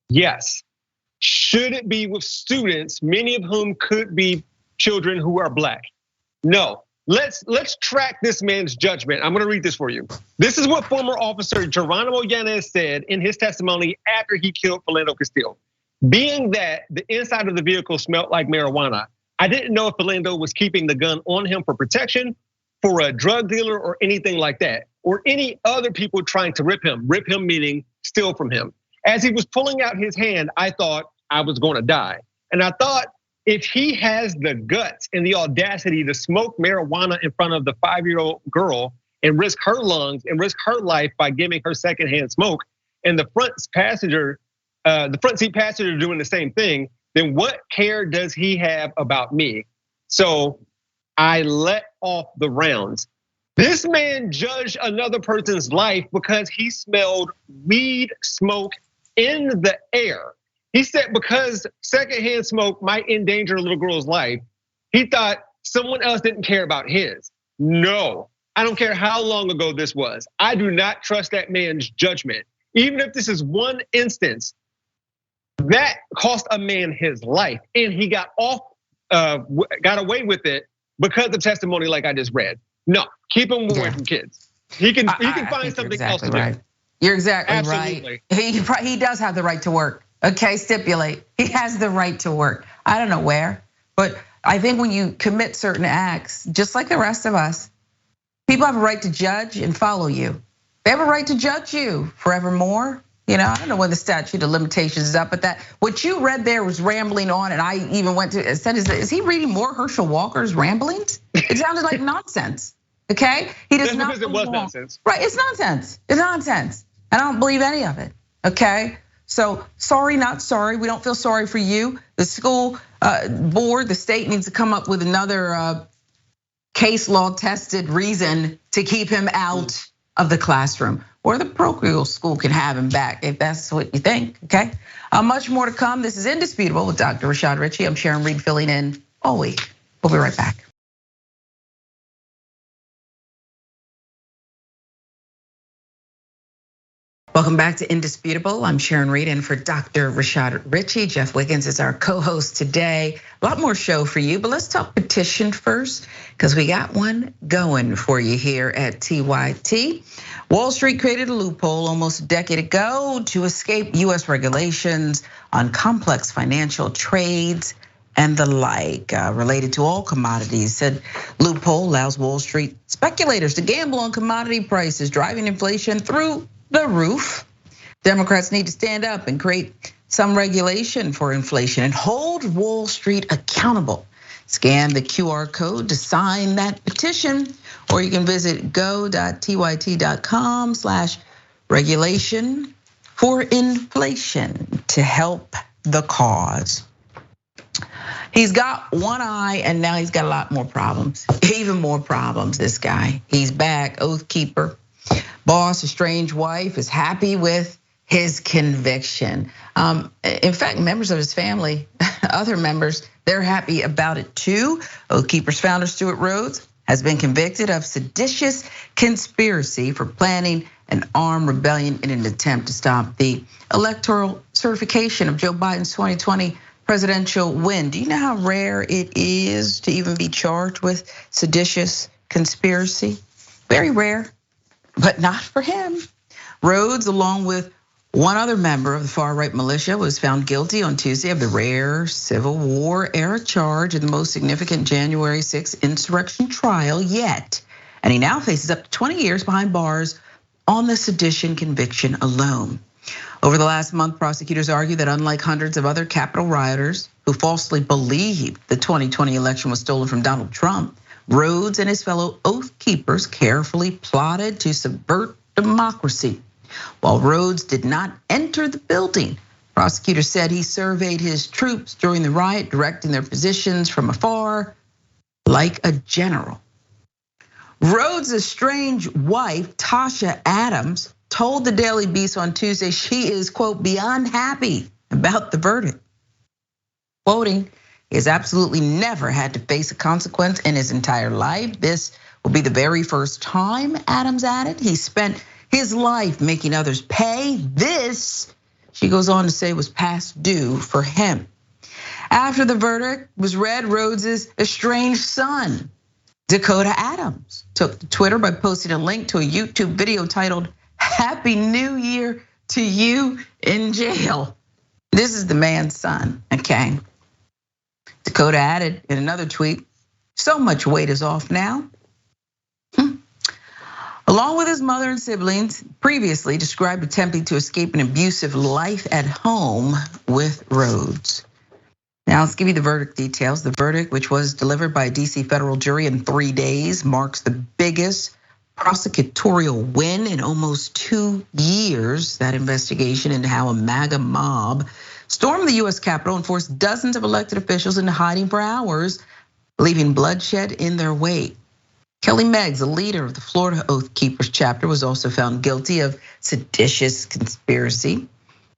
Yes. Should it be with students, many of whom could be children who are black? No. Let's track this man's judgment. I'm gonna read this for you. This is what former officer Geronimo Yanez said in his testimony after he killed Philando Castile. Being that the inside of the vehicle smelled like marijuana, I didn't know if Philando was keeping the gun on him for protection, for a drug dealer or anything like that, or any other people trying to rip him meaning steal from him. As he was pulling out his hand, I thought I was gonna die. And I thought, if he has the guts and the audacity to smoke marijuana in front of the 5-year-old girl and risk her lungs and risk her life by giving her secondhand smoke, and the front seat passenger doing the same thing, then what care does he have about me? So I let off the rounds. This man judged another person's life because he smelled weed smoke in the air. He said because secondhand smoke might endanger a little girl's life, he thought someone else didn't care about his. No, I don't care how long ago this was. I do not trust that man's judgment. Even if this is one instance, that cost a man his life, and he got away with it because of testimony like I just read. No, keep him away from kids. He can find something else to do. You're exactly right. He does have the right to work. Okay, stipulate. He has the right to work. I don't know where, but I think when you commit certain acts, just like the rest of us, people have a right to judge and follow you. They have a right to judge you forevermore. I don't know when the statute of limitations is up, but what you read there was rambling on, and I even went to said, is he reading more Herschel Walker's ramblings? It sounded like nonsense. Okay, he does not. It was nonsense. Right, it's nonsense. It's nonsense. I don't believe any of it. Okay, so sorry, not sorry. We don't feel sorry for you. The school board, the state needs to come up with another case law tested reason to keep him out of the classroom, or the parochial school can have him back if that's what you think, okay? Much more to come. This is Indisputable with Dr. Rashad Richey. I'm Sharon Reed filling in all week. We'll be right back. Welcome back to Indisputable. I'm Sharon Reed in for Dr. Rashad Richey. Jeff Wiggins is our co-host today. A lot more show for you, but let's talk petition first, because we got one going for you here at TYT. Wall Street created a loophole almost a decade ago to escape US regulations on complex financial trades and the like related to all commodities. Said loophole allows Wall Street speculators to gamble on commodity prices, driving inflation through the roof. Democrats need to stand up and create some regulation for inflation and hold Wall Street accountable. Scan the QR code to sign that petition, or you can visit go.tyt.com/regulation for inflation to help the cause. He's got one eye and now he's got a lot more problems, even more problems, this guy. He's back, oath keeper. Boss, estranged wife is happy with his conviction. In fact, members of his family, other members, they're happy about it too. Oath Keepers founder Stuart Rhodes has been convicted of seditious conspiracy for planning an armed rebellion in an attempt to stop the electoral certification of Joe Biden's 2020 presidential win. Do you know how rare it is to even be charged with seditious conspiracy? Very rare. But not for him. Rhodes, along with one other member of the far-right militia, was found guilty on Tuesday of the rare Civil War era charge in the most significant January 6th insurrection trial yet. And he now faces up to 20 years behind bars on the sedition conviction alone. Over the last month, prosecutors argue that unlike hundreds of other Capitol rioters who falsely believed the 2020 election was stolen from Donald Trump, Rhodes and his fellow oath keepers carefully plotted to subvert democracy. While Rhodes did not enter the building, prosecutors said he surveyed his troops during the riot, directing their positions from afar like a general. Rhodes' estranged wife, Tasha Adams, told the Daily Beast on Tuesday she is, quote, beyond happy about the verdict. Quoting, he has absolutely never had to face a consequence in his entire life. This will be the very first time, Adams added. He spent his life making others pay. This, she goes on to say, was past due for him. After the verdict was read, Rhodes' estranged son, Dakota Adams, took to Twitter by posting a link to a YouTube video titled, "Happy New Year to you in jail." This is the man's son, okay? Dakota added in another tweet, "So much weight is off now." Along with his mother and siblings, previously described attempting to escape an abusive life at home with Rhodes. Now let's give you the verdict details. The verdict, which was delivered by a DC federal jury in 3 days, marks the biggest prosecutorial win in almost 2 years. That investigation into how a MAGA mob stormed the US Capitol and forced dozens of elected officials into hiding for hours, leaving bloodshed in their wake. Kelly Meggs, the leader of the Florida Oath Keepers chapter, was also found guilty of seditious conspiracy.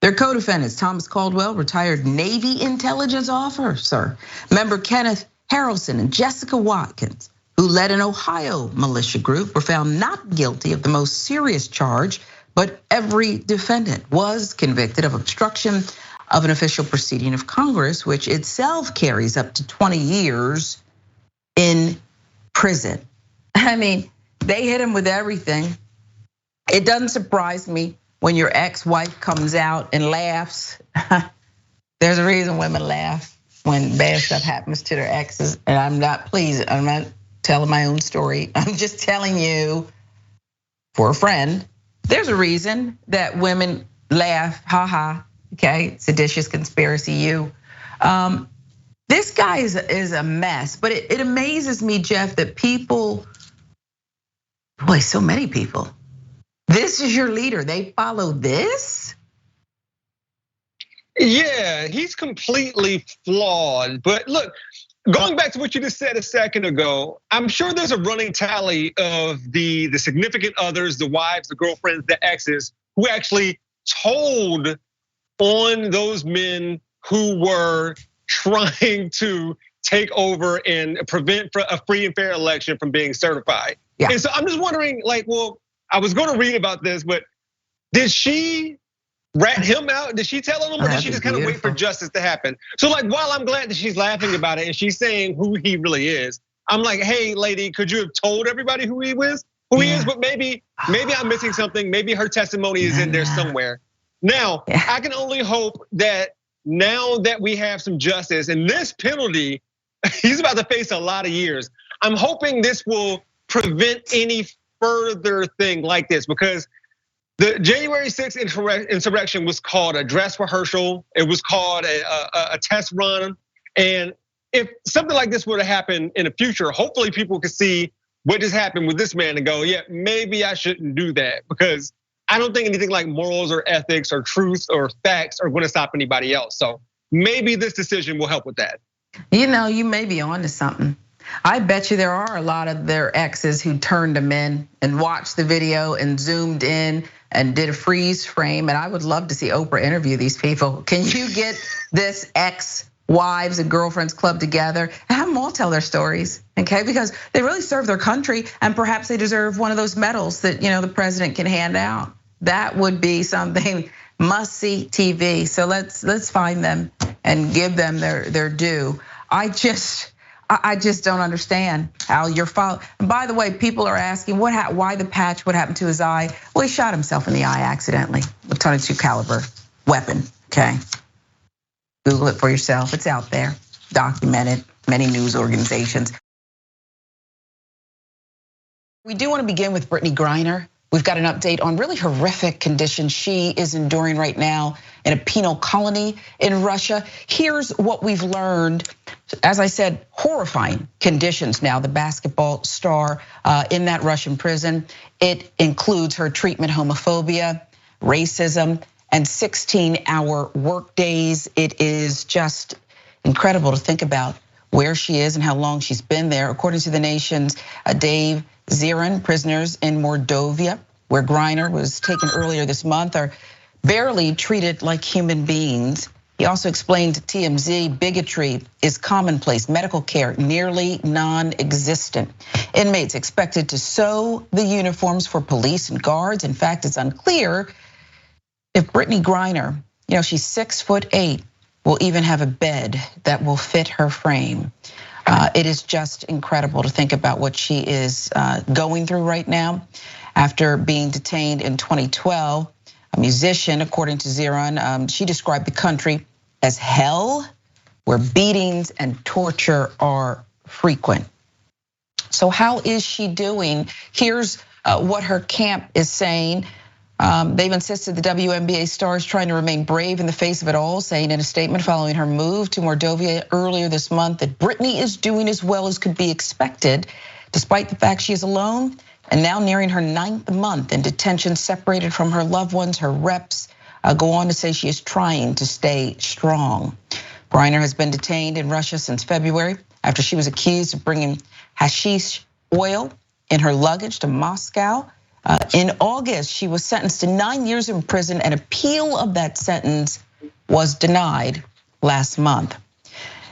Their co-defendants, Thomas Caldwell, retired Navy intelligence officer, member Kenneth Harrelson and Jessica Watkins, who led an Ohio militia group, were found not guilty of the most serious charge, but every defendant was convicted of obstruction of an official proceeding of Congress, which itself carries up to 20 years in prison. I mean, they hit him with everything. It doesn't surprise me when your ex-wife comes out and laughs. There's a reason women laugh when bad stuff happens to their exes. And I'm not telling my own story. I'm just telling you for a friend, there's a reason that women laugh, haha, okay, seditious conspiracy, you. This guy is a mess, but it amazes me, Jeff, that people, boy, so many people, this is your leader, they follow this? Yeah, he's completely flawed. But look, going back to what you just said a second ago, I'm sure there's a running tally of the significant others, the wives, the girlfriends, the exes, who actually told on those men who were trying to take over and prevent a free and fair election from being certified. Yeah. And so I'm just wondering, like, well, I was going to read about this, but did she rat him out? Did she tell him, or did she just kind of wait for justice to happen? So like, while I'm glad that she's laughing about it and she's saying who he really is, I'm like, hey, lady, could you have told everybody who he is? But maybe I'm missing something. Maybe her testimony is in there somewhere. Now, I can only hope that now that we have some justice and this penalty, he's about to face a lot of years. I'm hoping this will prevent any further thing like this, because the January 6th insurrection was called a dress rehearsal. It was called a test run. And if something like this were to happen in the future, hopefully people could see what just happened with this man and go, yeah, maybe I shouldn't do that, because I don't think anything like morals or ethics or truth or facts are gonna stop anybody else. So maybe this decision will help with that. You know, you may be onto something. I bet you there are a lot of their exes who turned them in and watched the video and zoomed in and did a freeze frame. And I would love to see Oprah interview these people. Can you get this ex-wives and girlfriends club together and have them all tell their stories, okay? Because they really serve their country, and perhaps they deserve one of those medals that the president can hand out. That would be something must-see TV. So let's find them and give them their due. I just don't understand how you're following. And by the way, people are asking why the patch, what happened to his eye? Well, he shot himself in the eye accidentally with .22 caliber weapon, okay? Google it for yourself, it's out there, documented, many news organizations. We do want to begin with Brittany Griner. We've got an update on really horrific conditions she is enduring right now in a penal colony in Russia. Here's what we've learned. As I said, horrifying conditions now, the basketball star in that Russian prison. It includes her treatment, homophobia, racism, and 16-hour work days. It is just incredible to think about where she is and how long she's been there. According to the nation's Dave Zirin, prisoners in Mordovia, where Griner was taken earlier this month, are barely treated like human beings. He also explained to TMZ, bigotry is commonplace, medical care nearly non-existent. Inmates expected to sew the uniforms for police and guards. In fact, it's unclear if Brittany Griner, she's 6'8", will even have a bed that will fit her frame. It is just incredible to think about what she is going through right now. After being detained in 2012, a musician, according to Zirin, she described the country as hell, where beatings and torture are frequent. So how is she doing? Here's what her camp is saying. They've insisted the WNBA star is trying to remain brave in the face of it all, saying in a statement following her move to Mordovia earlier this month that Brittany is doing as well as could be expected, despite the fact she is alone and now nearing her 9th month in detention, separated from her loved ones. Her reps go on to say she is trying to stay strong. Griner has been detained in Russia since February after she was accused of bringing hashish oil in her luggage to Moscow. In August, she was sentenced to 9 years in prison. An appeal of that sentence was denied last month.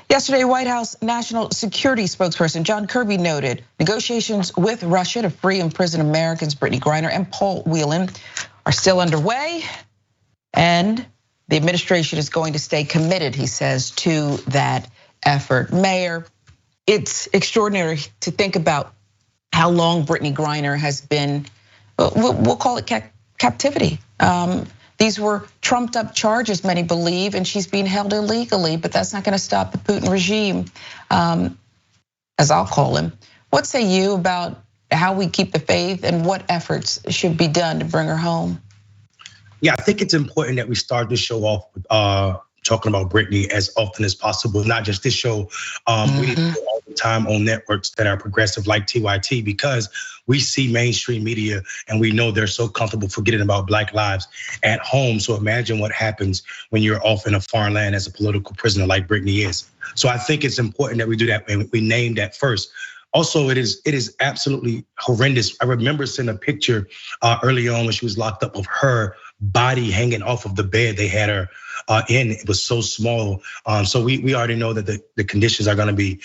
Yesterday, White House National Security spokesperson John Kirby noted negotiations with Russia to free imprisoned Americans Brittany Griner and Paul Whelan are still underway, and the administration is going to stay committed, he says, to that effort. Mayor, it's extraordinary to think about how long Brittany Griner has been, we'll call it captivity. These were trumped up charges, many believe, and she's being held illegally, but that's not gonna stop the Putin regime, as I'll call him. What say you about how we keep the faith and what efforts should be done to bring her home? Yeah, I think it's important that we start this show off with talking about Brittany as often as possible, not just this show. We need to do all the time on networks that are progressive like TYT, because we see mainstream media and we know they're so comfortable forgetting about Black lives at home. So imagine what happens when you're off in a foreign land as a political prisoner like Brittany is. So I think it's important that we do that and we name that first. Also, it is absolutely horrendous. I remember seeing a picture early on when she was locked up of her body hanging off of the bed they had her in. It was so small. So we already know that the conditions are going to be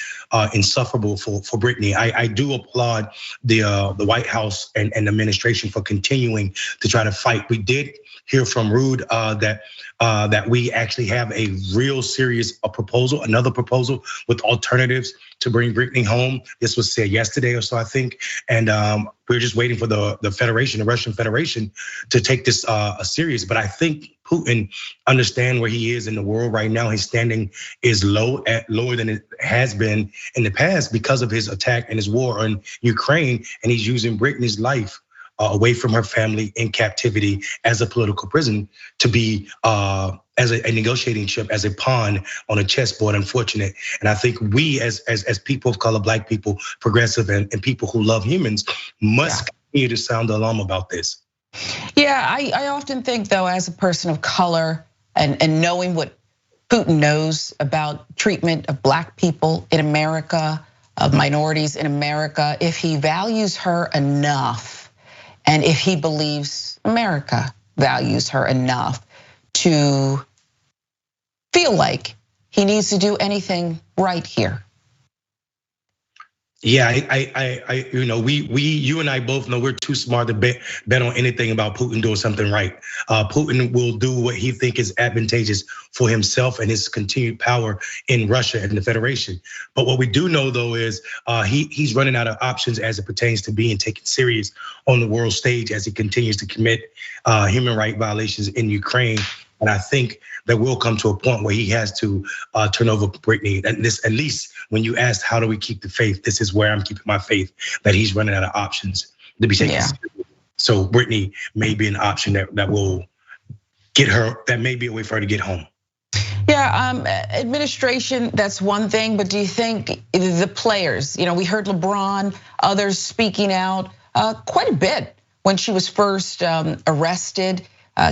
insufferable for Brittany. I do applaud the White House and the administration for continuing to try to fight. We did hear from Rude that we actually have a real serious proposal, another proposal with alternatives to bring Brittany home. This was said yesterday or so, I think. And we're just waiting for the Federation, the Russian Federation, to take this serious. But I think Putin understands where he is in the world right now. His standing is lower than it has been in the past because of his attack and his war on Ukraine. And he's using Brittany's life away from her family in captivity as a political prisoner to be as a negotiating chip, as a pawn on a chessboard. Unfortunate. And I think we as people of color, Black people, progressive, and people who love humans must continue to sound the alarm about this. Yeah, I often think though, as a person of color and knowing what Putin knows about treatment of Black people in America, of minorities in America, if he values her enough, and if he believes America values her enough to feel like he needs to do anything right here. Yeah, you and I both know we're too smart to bet on anything about Putin doing something right. Putin will do what he thinks is advantageous for himself and his continued power in Russia and the Federation. But what we do know though is he's running out of options as it pertains to being taken serious on the world stage as he continues to commit human rights violations in Ukraine. And I think that will come to a point where he has to turn over Brittany. And this, at least when you asked, how do we keep the faith? This is where I'm keeping my faith, that he's running out of options to be taken seriously. So Brittany may be an option that will get her, that may be a way for her to get home. Yeah, administration, that's one thing, but do you think the players, we heard LeBron, others speaking out quite a bit when she was first arrested,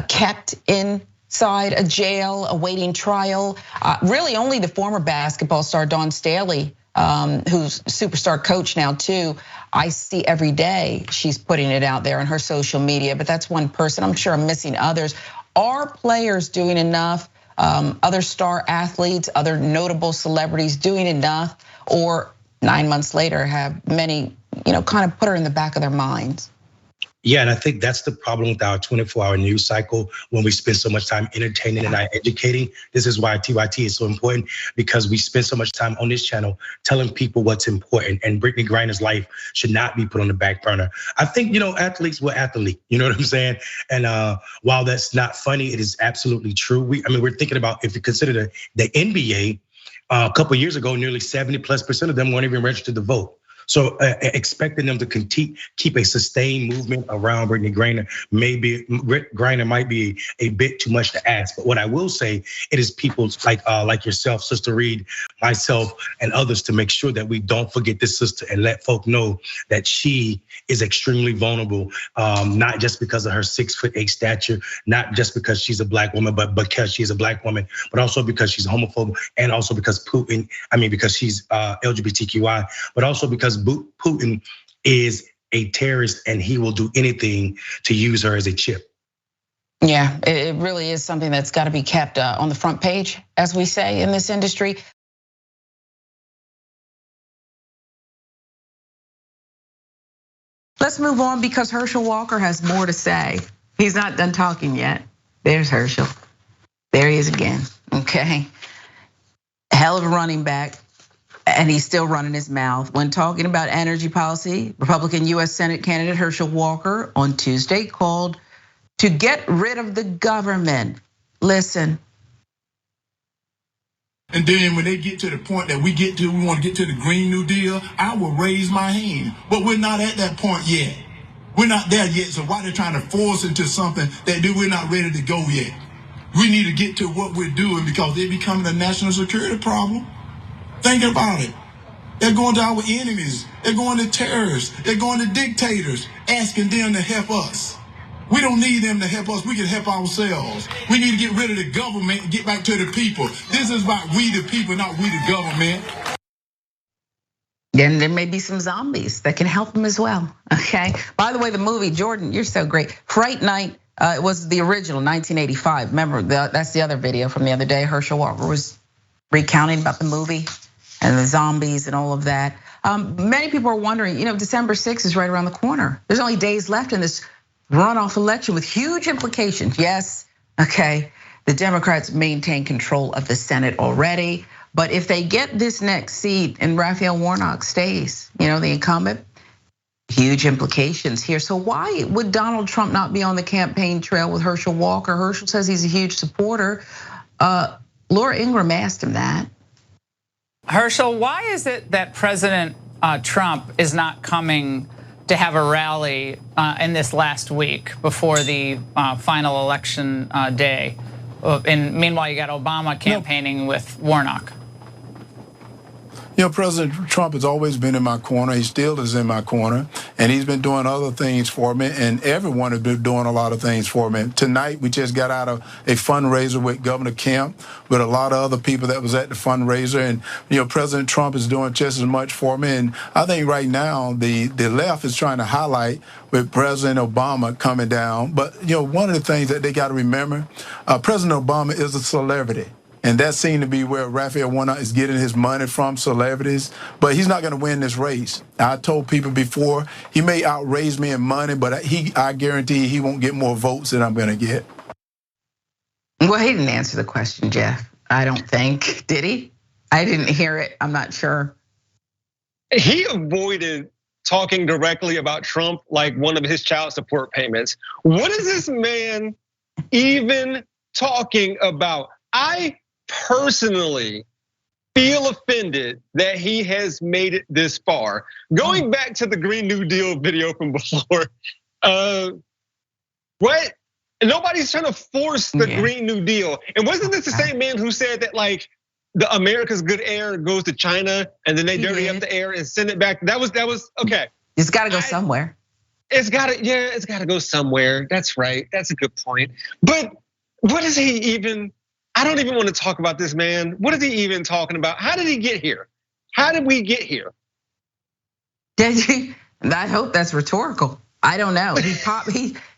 kept inside a jail, awaiting trial. Really only the former basketball star Dawn Staley, who's superstar coach now too, I see every day she's putting it out there on her social media, but that's one person. I'm sure I'm missing others. Are players doing enough? Other star athletes, other notable celebrities doing enough? Or 9 months later have many, kind of put her in the back of their minds? Yeah, and I think that's the problem with our 24-hour news cycle when we spend so much time entertaining and not educating. This is why TYT is so important, because we spend so much time on this channel telling people what's important, and Brittany Griner's life should not be put on the back burner. I think, athletes will athlete, you know what I'm saying? And while that's not funny, it is absolutely true. We're thinking about, if you consider the NBA, a couple of years ago, nearly 70+% of them weren't even registered to vote. So expecting them to keep a sustained movement around Brittany Griner might be a bit too much to ask. But what I will say, it is people like yourself, Sister Reed, myself, and others to make sure that we don't forget this sister and let folk know that she is extremely vulnerable, not just because of her 6'8" stature, not just because she's a black woman, but because she's a black woman, but also because she's homophobic, and also because because she's LGBTQI, but also because Putin is a terrorist and he will do anything to use her as a chip. Yeah, it really is something that's got to be kept on the front page, as we say in this industry. Let's move on because Herschel Walker has more to say. He's not done talking yet. There's Herschel. There he is again, okay? Hell of a running back, and he's still running his mouth. When talking about energy policy, Republican US Senate candidate Herschel Walker on Tuesday called to get rid of the government. Listen. And then when they get to the point that we want to get to the Green New Deal, I will raise my hand. But we're not at that point yet. We're not there yet, so why they're trying to force into something that we're not ready to go yet? We need to get to what we're doing because they're becoming a national security problem. Think about it. They're going to our enemies. They're going to terrorists. They're going to dictators, asking them to help us. We don't need them to help us. We can help ourselves. We need to get rid of the government and get back to the people. This is about we the people, not we the government. Then there may be some zombies that can help them as well, okay? By the way, the movie, Jordan, you're so great. Fright Night, it was the original, 1985. Remember, that's the other video from the other day. Herschel Walker was recounting about the movie and the zombies and all of that. Many people are wondering, December 6th is right around the corner. There's only days left in this runoff election with huge implications. Yes, okay, the Democrats maintain control of the Senate already. But if they get this next seat and Raphael Warnock stays, the incumbent, huge implications here. So why would Donald Trump not be on the campaign trail with Herschel Walker? Herschel says he's a huge supporter. Laura Ingraham asked him that. Herschel, why is it that President Trump is not coming to have a rally in this last week before the final election day? And meanwhile, you got Obama campaigning with Warnock. President Trump has always been in my corner. He still is in my corner. And he's been doing other things for me. And everyone has been doing a lot of things for me. Tonight, we just got out of a fundraiser with Governor Kemp, with a lot of other people that was at the fundraiser. And, President Trump is doing just as much for me. And I think right now, the left is trying to highlight with President Obama coming down. But, one of the things that they got to remember, President Obama is a celebrity. And that seemed to be where Raphael Warnock is getting his money from, celebrities. But he's not going to win this race. I told people before, he may outraise me in money, but I guarantee he won't get more votes than I'm going to get. Well, he didn't answer the question, Jeff. I don't think. Did he? I didn't hear it. I'm not sure. He avoided talking directly about Trump like one of his child support payments. What is this man even talking about? I personally feel offended that he has made it this far. Going back to the Green New Deal video from before, what? Nobody's trying to force the Green New Deal. And wasn't this the same man who said that the America's good air goes to China and then they dirty up the air and send it back? That was okay. It's got to go somewhere. It's got to go somewhere. That's right. That's a good point. But what is he even? I don't even want to talk about this man. What is he even talking about? How did he get here? How did we get here? I hope that's rhetorical. I don't know.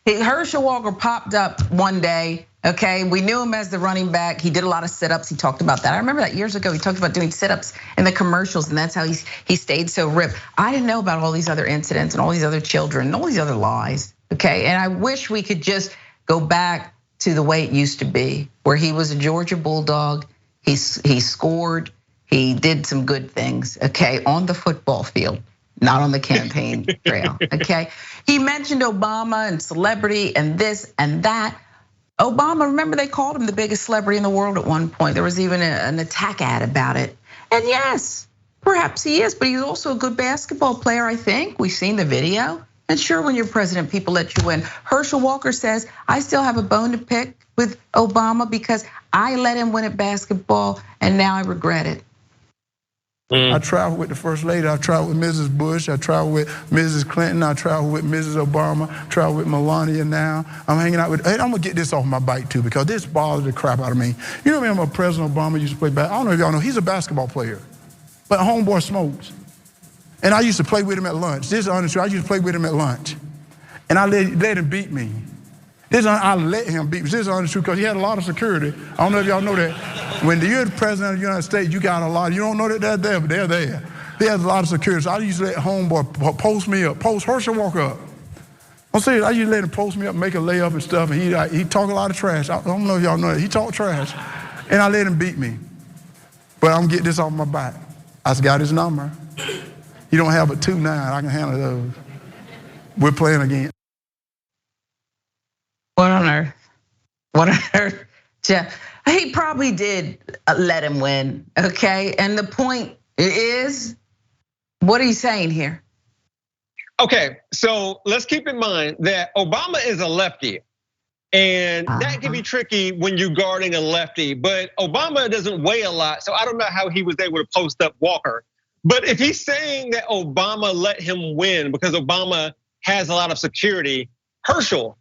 Herschel Walker popped up one day. Okay, we knew him as the running back. He did a lot of sit-ups. He talked about that. I remember that years ago. He talked about doing sit-ups in the commercials, and that's how he stayed so ripped. I didn't know about all these other incidents and all these other children and all these other lies. Okay, and I wish we could just go back to the way it used to be, where he was a Georgia Bulldog. He scored. He did some good things. Okay, on the football field, not on the campaign trail. Okay, he mentioned Obama and celebrity and this and that. Obama, remember they called him the biggest celebrity in the world at one point. There was even an attack ad about it. And yes, Perhaps he is, but he's also a good basketball player, I think. We've seen the video. And sure, when you're president, people let you win. Herschel Walker says, I still have a bone to pick with Obama because I let him win at basketball and now I regret it. I traveled with the First Lady, I traveled with Mrs. Bush, I traveled with Mrs. Clinton, I traveled with Mrs. Obama, traveled with Melania now. I'm hanging out with, hey, I'm gonna get this off my bike too because this bothers the crap out of me. You remember President Obama used to play basketball? I don't know if y'all know, he's a basketball player, but homeboy smokes. And I used to play with him at lunch. This is honest truth, I used to play with him at lunch. And I let him beat me. I let him beat me. This is honest truth because he had a lot of security. I don't know if y'all know that. When you're the president of the United States, you got a lot. You don't know that they're there, but they're there. He has a lot of security. So I used to let homeboy post me up, post Herschel Walker up. I'm serious, I used to let him post me up, make a layup and stuff, and he talk a lot of trash. I don't know if y'all know that. He talk trash. And I let him beat me. But I'm gonna get this off my back. I just got his number. You don't have a 2-9, I can handle those. We're playing again. What on earth? What on earth, Jeff? He probably did let him win, okay? And the point is, what are you saying here? Okay, so let's keep in mind that Obama is a lefty. And that can be tricky when you're guarding a lefty, but Obama doesn't weigh a lot, so I don't know how he was able to post up Walker. But if he's saying that Obama let him win because Obama has a lot of security, Herschel,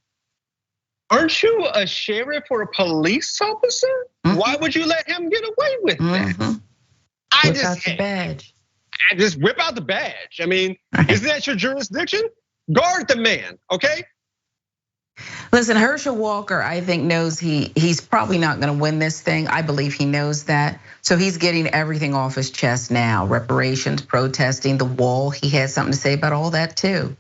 aren't you a sheriff or a police officer? Why would you let him get away with that? Whip out the badge. I just whip out the badge. I mean, isn't that your jurisdiction? Guard the man, okay? Listen, Herschel Walker, I think knows he's probably not gonna win this thing. I believe he knows that. So he's getting everything off his chest now. Reparations, protesting, the wall. He has something to say about all that too.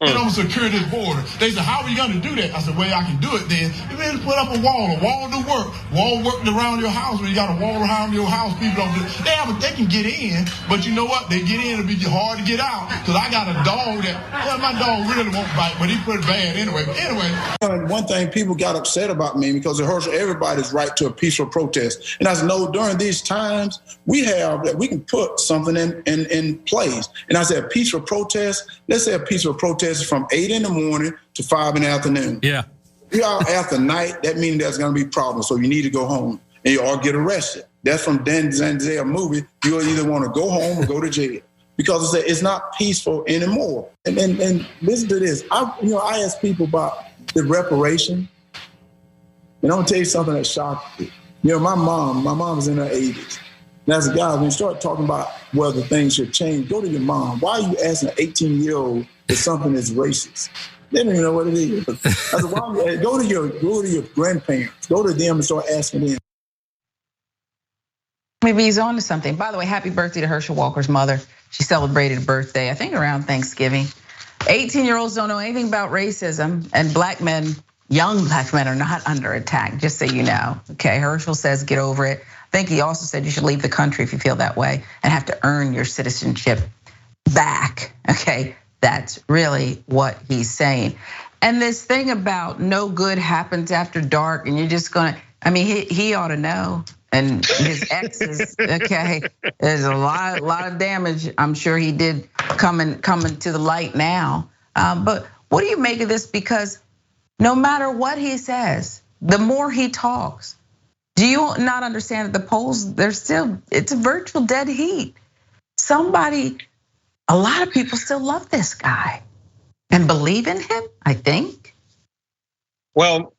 Get on secure this border. They said, how are you gonna do that? I said, well, I can do it then. You better put up a wall do work. Wall work around your house. When you got a wall around your house, people don't do it. They can get in, but you know what? They get in, it'll be hard to get out. Cause I got a dog my dog really won't bite, but he pretty bad anyway. But anyway. One thing people got upset about me because of Herschel, everybody's right to a peaceful protest. And I said, no, during these times, we can put something in place. And I said, peaceful protest, let's say a peaceful protest from 8 in the morning to 5 in the afternoon. Yeah. You out after night, that means there's gonna be problems. So you need to go home and you all get arrested. That's from Dan Zanziel movie. You'll either wanna go home or go to jail because it's not peaceful anymore. And listen to this. I ask people about the reparation. And I'm gonna tell you something that shocked me. My mom was in her 80s. And as a guy, when you start talking about whether things should change, go to your mom. Why are you asking an 18-year-old if something is racist? They don't even know what it is. I said, go to your grandparents. Go to them and start asking them. Maybe he's on to something. By the way, happy birthday to Herschel Walker's mother. She celebrated a birthday, I think around Thanksgiving. 18-year-olds don't know anything about racism, and black men, young black men, are not under attack, just so you know. Okay, Herschel says get over it. I think he also said you should leave the country if you feel that way and have to earn your citizenship back, okay? That's really what he's saying. And this thing about no good happens after dark and you're just gonna, he ought to know. And his exes, okay, there's a lot of damage I'm sure he did coming to the light now. But what do you make of this? Because no matter what he says, the more he talks, do you not understand that the polls, it's a virtual dead heat. A lot of people still love this guy and believe in him, I think. Well,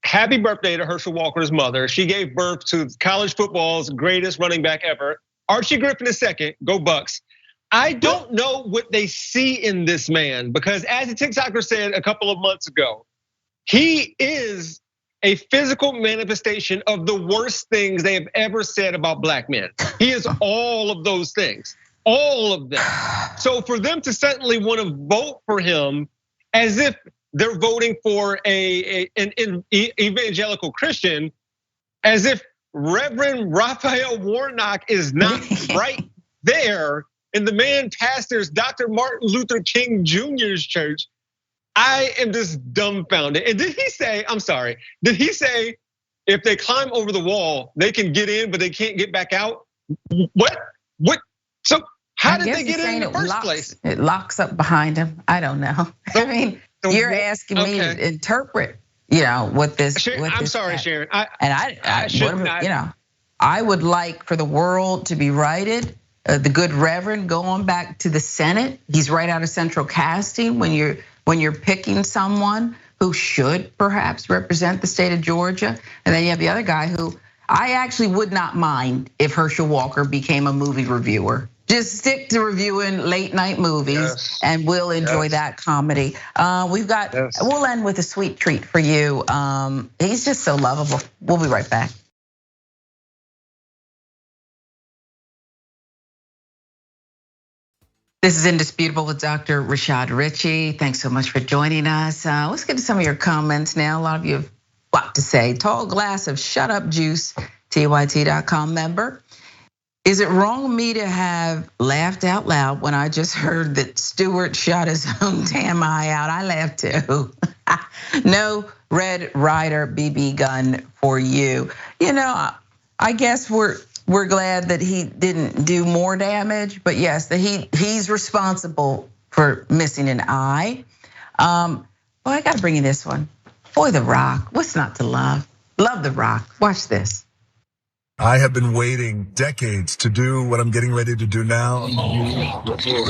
happy birthday to Herschel Walker's mother. She gave birth to college football's greatest running back ever, Archie Griffin II, go Bucks. I don't know what they see in this man because as a TikToker said a couple of months ago, he is a physical manifestation of the worst things they have ever said about black men. He is all of those things. All of them. So for them to suddenly want to vote for him as if they're voting for an evangelical Christian, as if Reverend Raphael Warnock is not right there in the man pastors Dr. Martin Luther King Jr.'s church, I am just dumbfounded. And did he say if they climb over the wall, they can get in, but they can't get back out? What? So how did they get in the first place? It locks up behind him. I don't know. I mean, you're asking me to interpret, what this. I'm sorry, Sharon. I should not. I would like for the world to be righted. The good Reverend going back to the Senate. He's right out of central casting when you're picking someone who should perhaps represent the state of Georgia. And then you have the other guy who I actually would not mind if Herschel Walker became a movie reviewer. Just stick to reviewing late night movies and we'll enjoy that comedy. We'll end with a sweet treat for you. He's just so lovable. We'll be right back. This is Indisputable with Dr. Rashad Richey. Thanks so much for joining us. Let's get to some of your comments now. A lot of you have a lot to say. Tall glass of shut up juice, TYT.com member. Is it wrong of me to have laughed out loud when I just heard that Stewart shot his own damn eye out? I laughed too. No Red Ryder BB gun for you. I guess we're glad that he didn't do more damage, but yes, that he's responsible for missing an eye. Well, I gotta bring you this one. Boy, The Rock, what's not to love? Love The Rock, watch this. I have been waiting decades to do what I'm getting ready to do now.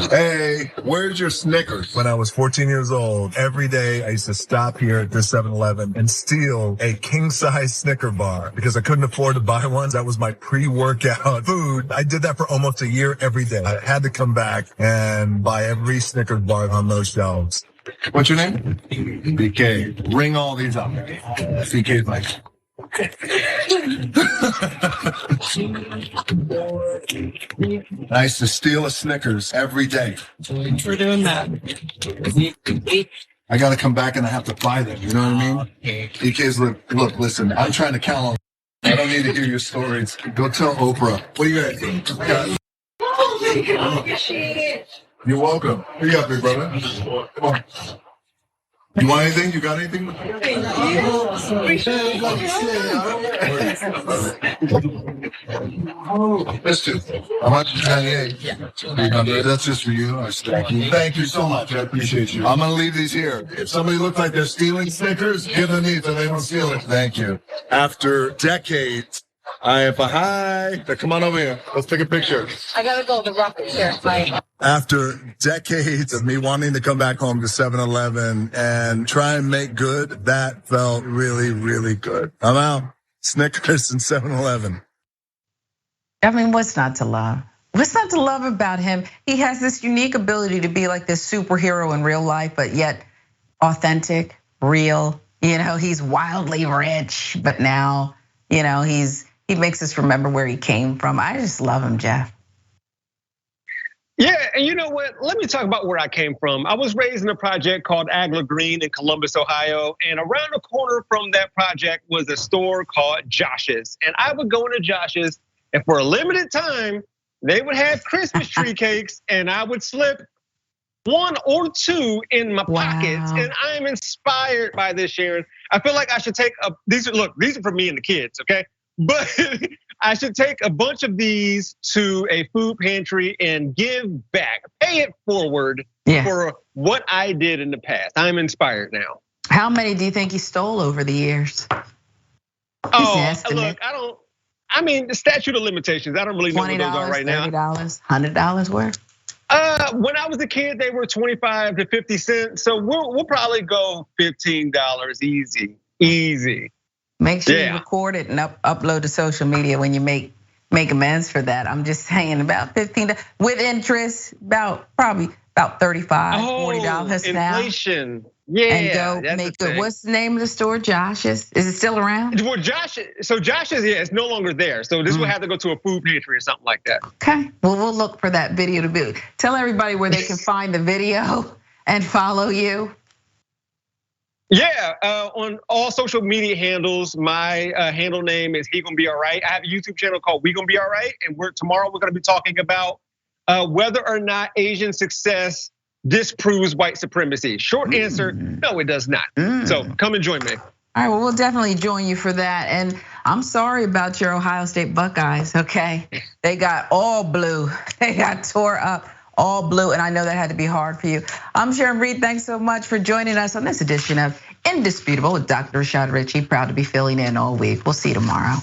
Hey, where's your Snickers? When I was 14 years old, every day I used to stop here at this 7-Eleven and steal a king-size Snicker bar because I couldn't afford to buy one. That was my pre-workout food. I did that for almost a year every day. I had to come back and buy every Snickers bar on those shelves. What's your name? BK. Ring all these up. BK's like... I used to steal a Snickers every day. We're doing that. I got to come back and I have to buy them. You know what I mean? BK's look, listen, I'm trying to count on. I don't need to hear your stories. Go tell Oprah. What do you got? You're welcome. Here you go, big brother. Come on. You want anything? You got anything? Let's do 198. That's just for you. Thank you so much. I appreciate you. I'm gonna leave these here. If somebody looks like they're stealing Snickers, give them these so they don't steal it. Thank you. After decades, hi. Come on over here. Let's take a picture. I gotta go. The Rock is here. Bye. After decades of me wanting to come back home to 7-Eleven and try and make good, that felt really, really good. I'm out. Snickers and 7-Eleven. I mean, what's not to love? What's not to love about him? He has this unique ability to be like this superhero in real life, but yet authentic, real. He's wildly rich, but now, he makes us remember where he came from. I just love him, Jeff. Yeah, and you know what? Let me talk about where I came from. I was raised in a project called Agler Green in Columbus, Ohio. And around the corner from that project was a store called Josh's. And I would go into Josh's, and for a limited time, they would have Christmas tree cakes, and I would slip one or two in my pockets. And I'm inspired by this, Sharon. I feel like I should take these are for me and the kids, okay? But I should take a bunch of these to a food pantry and give back, pay it forward for what I did in the past. I'm inspired now. How many do you think he stole over the years? Look, I mean, the statute of limitations, I don't really know what those are right now. $20, $100 worth? When I was a kid, they were 25 to 50 cents. So we'll probably go $15 easy. Make sure you record it and upload to social media when you make amends for that. I'm just saying about $15 with interest, probably about $35, $40 now. Inflation. And go make good. What's the name of the store? Josh's? Is it still around? Well, Josh's, it's no longer there. So this will have to go to a food pantry or something like that. Okay, well, we'll look for that video to be. Tell everybody where they can find the video and follow you. Yeah, on all social media handles, my handle name is He Gonna Be All Right. I have a YouTube channel called We Gonna Be All Right, and tomorrow we're gonna be talking about whether or not Asian success disproves white supremacy. Short answer, no, it does not. So come and join me. All right, well, we'll definitely join you for that. And I'm sorry about your Ohio State Buckeyes, okay? They got all blue. They got tore up, all blue, and I know that had to be hard for you. I'm Sharon Reed. Thanks so much for joining us on this edition of Indisputable with Dr. Richey. Proud to be filling in all week. We'll see you tomorrow.